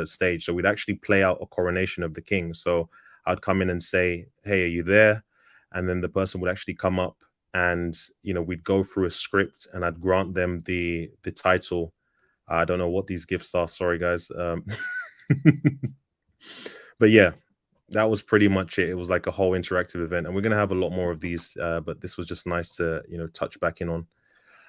stage. So we'd actually play out a coronation of the king. So I'd come in and say, "Hey, are you there?" And then the person would actually come up, and you know, we'd go through a script, and I'd grant them the title. I don't know what these gifts are. Sorry, guys. But yeah, that was pretty much it. It was like a whole interactive event, and we're gonna have a lot more of these. But this was just nice to touch back in on.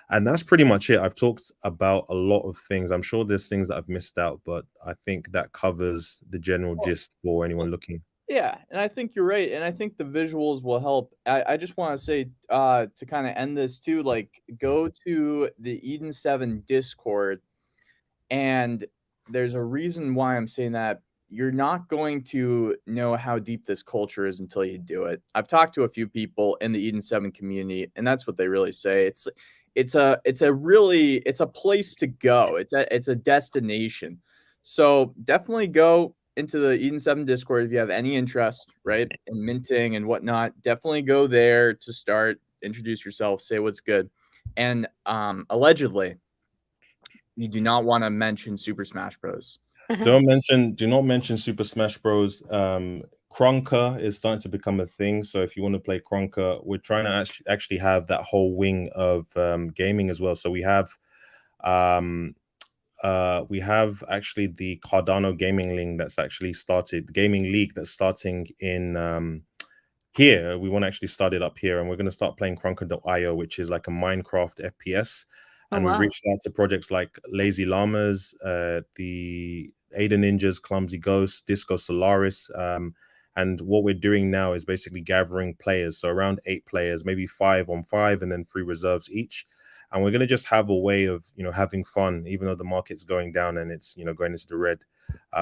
And that's pretty much it. I've talked about a lot of things. I'm sure there's things that I've missed out, but I think that covers the general gist for anyone looking. Yeah, and I think you're right, and I think the visuals will help. I just want to say, to kind of end this too, like go to the Eden 7 Discord, and there's a reason why I'm saying that. you're not going to know how deep this culture is until you do it. I've talked to a few people in the Eden 7 community, and that's what they really say. It's a place to go. It's a destination. So definitely go into the Eden 7 Discord if you have any interest, right, in minting and whatnot. Definitely go there to start, introduce yourself, say what's good. And allegedly, you do not want to mention Super Smash Bros. Do not mention Super Smash Bros. Krunker is starting to become a thing. So if you want to play Krunker, we're trying to actually have that whole wing of gaming as well. So we have actually the Cardano gaming league that's actually started, gaming league that's starting in here. We want to actually start it up here, and we're going to start playing Krunker.io, which is like a Minecraft FPS. And we've reached out to projects like Lazy Llamas, the Ada Ninjas, Clumsy Ghosts, Disco Solaris. And what we're doing now is basically gathering players. So around 8 players, maybe 5-on-5, and then 3 reserves each. And we're going to just have a way of, having fun, even though the market's going down and it's, going into the red.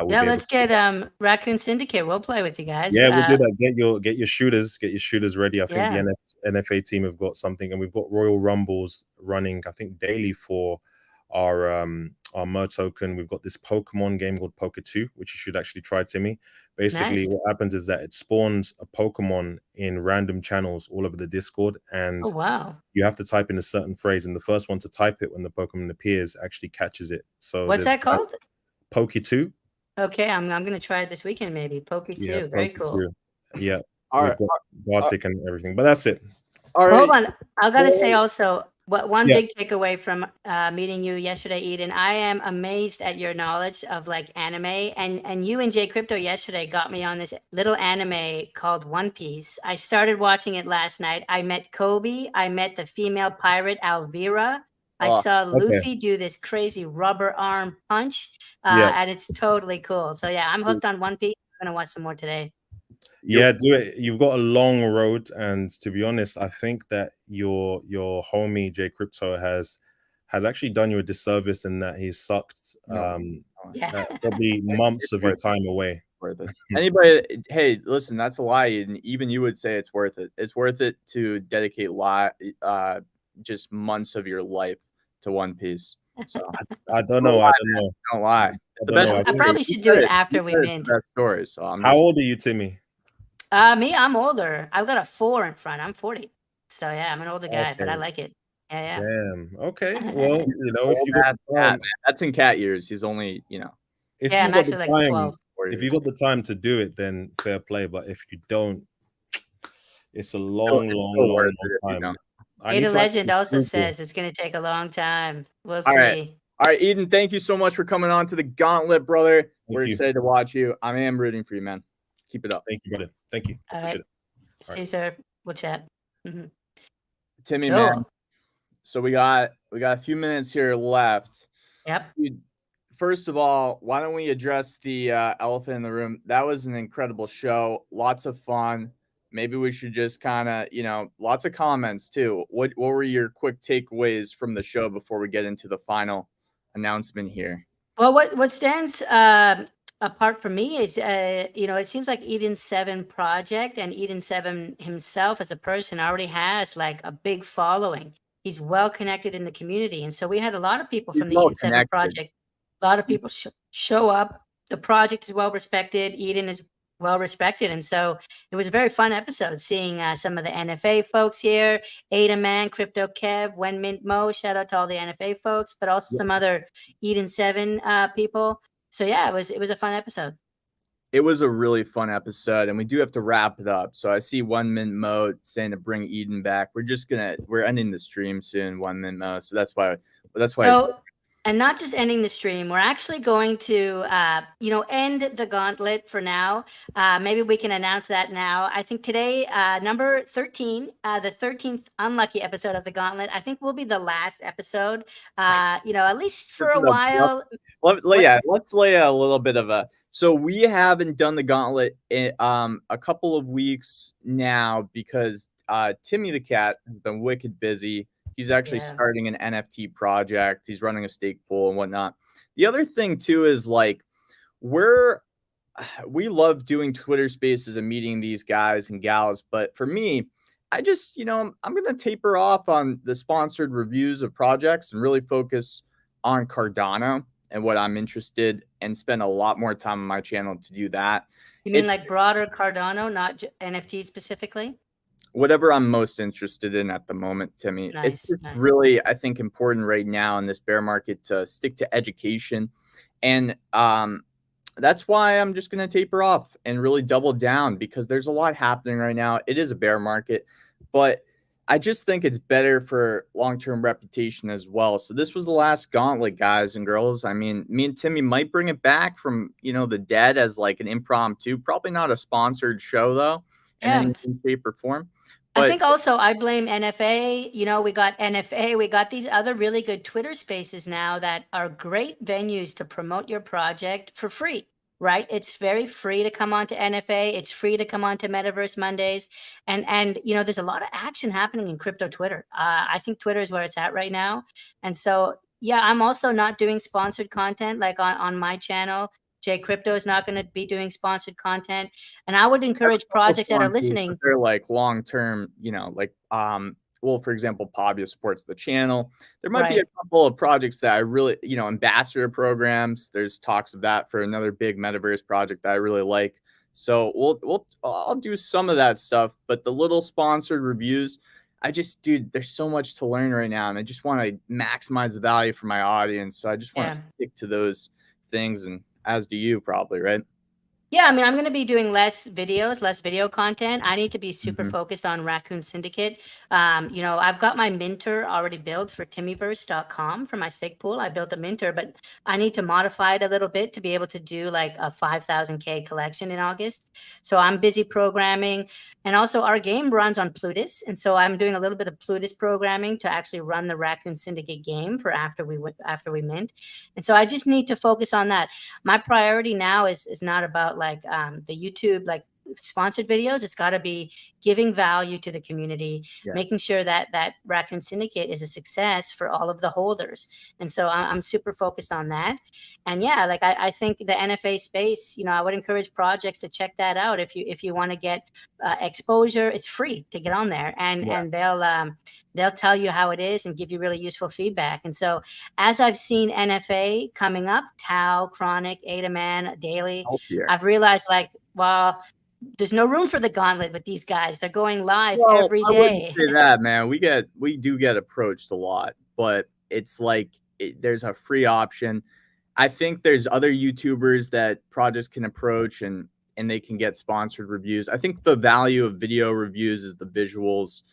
Let's get Raccoon Syndicate. We'll play with you guys. Yeah, we'll do that. Get your shooters ready. I think the NFA team have got something, and we've got Royal Rumbles running, I think, daily for our Mer token. We've got this Pokemon game called Poker 2, which you should actually try, Timmy. Basically, what happens is that it spawns a Pokemon in random channels all over the Discord, and you have to type in a certain phrase, and the first one to type it when the Pokemon appears actually catches it. So what's that called? Poker 2. Okay, I'm gonna try it this weekend, maybe. Poker 2, very cool. 2. Yeah, we've got Bartik and everything, but that's it. All right. Hold on, I gotta say also, one big takeaway from meeting you yesterday, Eden. I am amazed at your knowledge of like anime, and you and Jay Crypto yesterday got me on this little anime called One Piece. I started watching it last night. I met Kobe. I met the female pirate Alvira. I saw Luffy do this crazy rubber arm punch, and it's totally cool. So yeah, I'm hooked on One Piece. I'm gonna watch some more today. Yeah, do it. You've got a long road, and to be honest, I think that your homie Jay Crypto has actually done you a disservice in that he's sucked probably months of your time away. Worth it. Anybody, hey, listen, that's a lie, and even you would say it's worth it. It's worth it to dedicate just months of your life to One Piece. So I don't know. I don't know. Don't lie. I probably should do it after we mint. Stories. So how old are you, Timmy? Me, I'm older. I've got a 4 in front. I'm 40. So yeah, I'm an older guy, but I like it. Yeah. Damn. Okay. Well, if you got the time, that's in cat years. He's only, if you got the time, if you got the time to do it, then fair play. But if you don't, it's a long time. Ada Legend also says it's going to take a long time. We'll see. All right, Eden, thank you so much for coming on to the Gauntlet, brother. We're excited to watch you. I am rooting for you, man. Keep it up. Thank you, brother. Thank you. All right. See you, sir. We'll chat. Timmy, man. So we got a few minutes here left. Yep. First of all, why don't we address the elephant in the room? That was an incredible show. Lots of fun. Maybe we should just kind of, lots of comments too. What were your quick takeaways from the show before we get into the final announcement here? Well, what stands apart for me is, it seems like Eden 7 project and Eden 7 himself as a person already has like a big following. He's well connected in the community. And so we had a lot of people from the Eden 7 project. A lot of people show up. The project is well respected. Eden is well respected, and so it was a very fun episode seeing some of the NFA folks here, Ada Man, Crypto Kev, When Mint Mo. Shout out to all the NFA folks, but also some other Eden 7 people. So yeah, it was a fun episode. It was a really fun episode, and we do have to wrap it up. So I see One Mint Mo saying to bring Eden back. We're ending the stream soon, One Mint Mo. So that's why. So, and not just ending the stream, we're actually going to, end the Gauntlet for now. Maybe we can announce that now. I think today, number 13, the 13th unlucky episode of the Gauntlet, I think will be the last episode, at least for a while. Let's lay a little bit of a... So we haven't done the Gauntlet in a couple of weeks now because Timmy the Cat has been wicked busy. He's actually starting an NFT project. He's running a stake pool and whatnot. The other thing too is like we're we love doing Twitter Spaces and meeting these guys and gals, but for me, I just, I'm going to taper off on the sponsored reviews of projects and really focus on Cardano and what I'm interested and spend a lot more time on my channel to do that. You mean It's like broader Cardano, not NFT specifically? whatever I'm most interested in at the moment, Timmy. It's Nice, just nice. really, I think, important right now in this bear market to stick to education. And that's why I'm just going to taper off and really double down, because there's a lot happening right now. It is a bear market, but I just think it's better for long-term reputation as well. So this was the last Gauntlet, guys and girls. I mean, me and Timmy might bring it back from, the dead as like an impromptu, probably not a sponsored show though, in Yeah. any way, shape or form. I But think also I blame NFA. We got NFA. We got these other really good Twitter spaces now that are great venues to promote your project for free, right? It's very free to come on to NFA. It's free to come on to Metaverse Mondays. And there's a lot of action happening in crypto Twitter. I think Twitter is where it's at right now. And so, yeah, I'm also not doing sponsored content like on my channel. Jay Crypto is not going to be doing sponsored content. And I would encourage projects that are listening. they're like long-term, well, for example, Pavia supports the channel. There might be a Right. couple of projects that I really, ambassador programs. There's talks of that for another big metaverse project that I really like. So I'll do some of that stuff, but the little sponsored reviews, dude, there's so much to learn right now, and I just want to maximize the value for my audience. So I just want to stick to those things, and as do you probably, right? Yeah, I mean, I'm going to be doing less videos, less video content. I need to be super focused on Raccoon Syndicate. I've got my minter already built for timmyverse.com for my stake pool. I built a minter, but I need to modify it a little bit to be able to do like a 5,000K collection in August. So I'm busy programming. And also our game runs on Plutus. And so I'm doing a little bit of Plutus programming to actually run the Raccoon Syndicate game for after we mint. And so I just need to focus on that. My priority now is not about like the YouTube like sponsored videos. It's got to be giving value to the community, making sure that Raccoon Syndicate is a success for all of the holders. And so I'm super focused on that. And yeah, like I think the NFA space, I would encourage projects to check that out. If you want to get exposure, it's free to get on there, and they'll tell you how it is and give you really useful feedback. And so as I've seen NFA coming up, Tau, Chronic, Adaman, Daily, I've realized like, well, there's no room for the Gauntlet with these guys. They're going live every day. I wouldn't say that, man. We do get approached a lot, but it's like there's a free option. I think there's other YouTubers that projects can approach and they can get sponsored reviews. I think the value of video reviews is the visuals,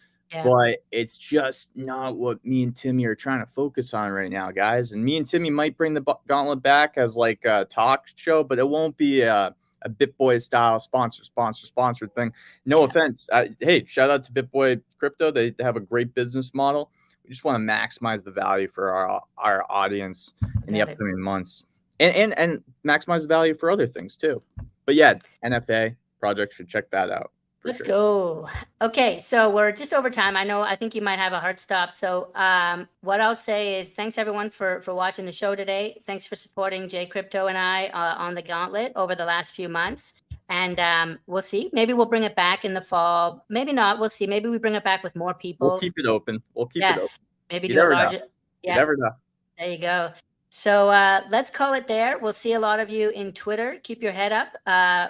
but it's just not what me and Timmy are trying to focus on right now, guys. And me and Timmy might bring the Gauntlet back as like a talk show, but it won't be a BitBoy style sponsored thing. No offense. Hey, shout out to BitBoy Crypto. They have a great business model. We just want to maximize the value for our audience in the upcoming months, and maximize the value for other things too. But yeah, NFA project should check that out. Let's go. Okay, so we're just over time. I think you might have a hard stop. So what I'll say is thanks everyone for watching the show today. Thanks for supporting Jay Crypto and I on the Gauntlet over the last few months. And we'll see. Maybe we'll bring it back in the fall. Maybe not. We'll see. Maybe we bring it back with more people. We'll keep it open. It open. Maybe do a larger. Yeah. You never know. There you go. So let's call it there. We'll see a lot of you in Twitter. Keep your head up,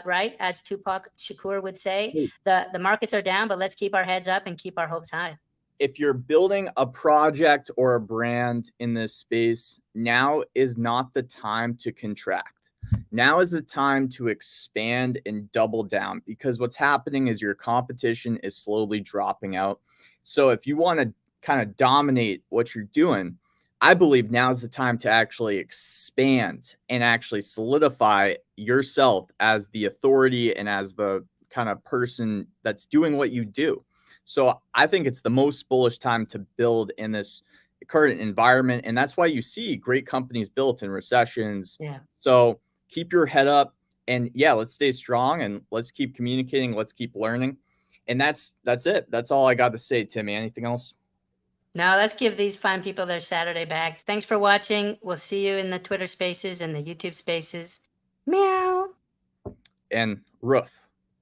right? As Tupac Shakur would say, the markets are down, but let's keep our heads up and keep our hopes high. If you're building a project or a brand in this space, now is not the time to contract. Now is the time to expand and double down, because what's happening is your competition is slowly dropping out. So if you want to kind of dominate what you're doing, I believe now's the time to actually expand and actually solidify yourself as the authority and as the kind of person that's doing what you do. So I think it's the most bullish time to build in this current environment. And that's why you see great companies built in recessions. Yeah. So keep your head up, and let's stay strong, and let's keep communicating. Let's keep learning. And that's it. That's all I got to say, Timmy. Anything else? Now let's give these fine people their Saturday back. Thanks for watching. We'll see you in the Twitter spaces and the YouTube spaces. Meow. and roof.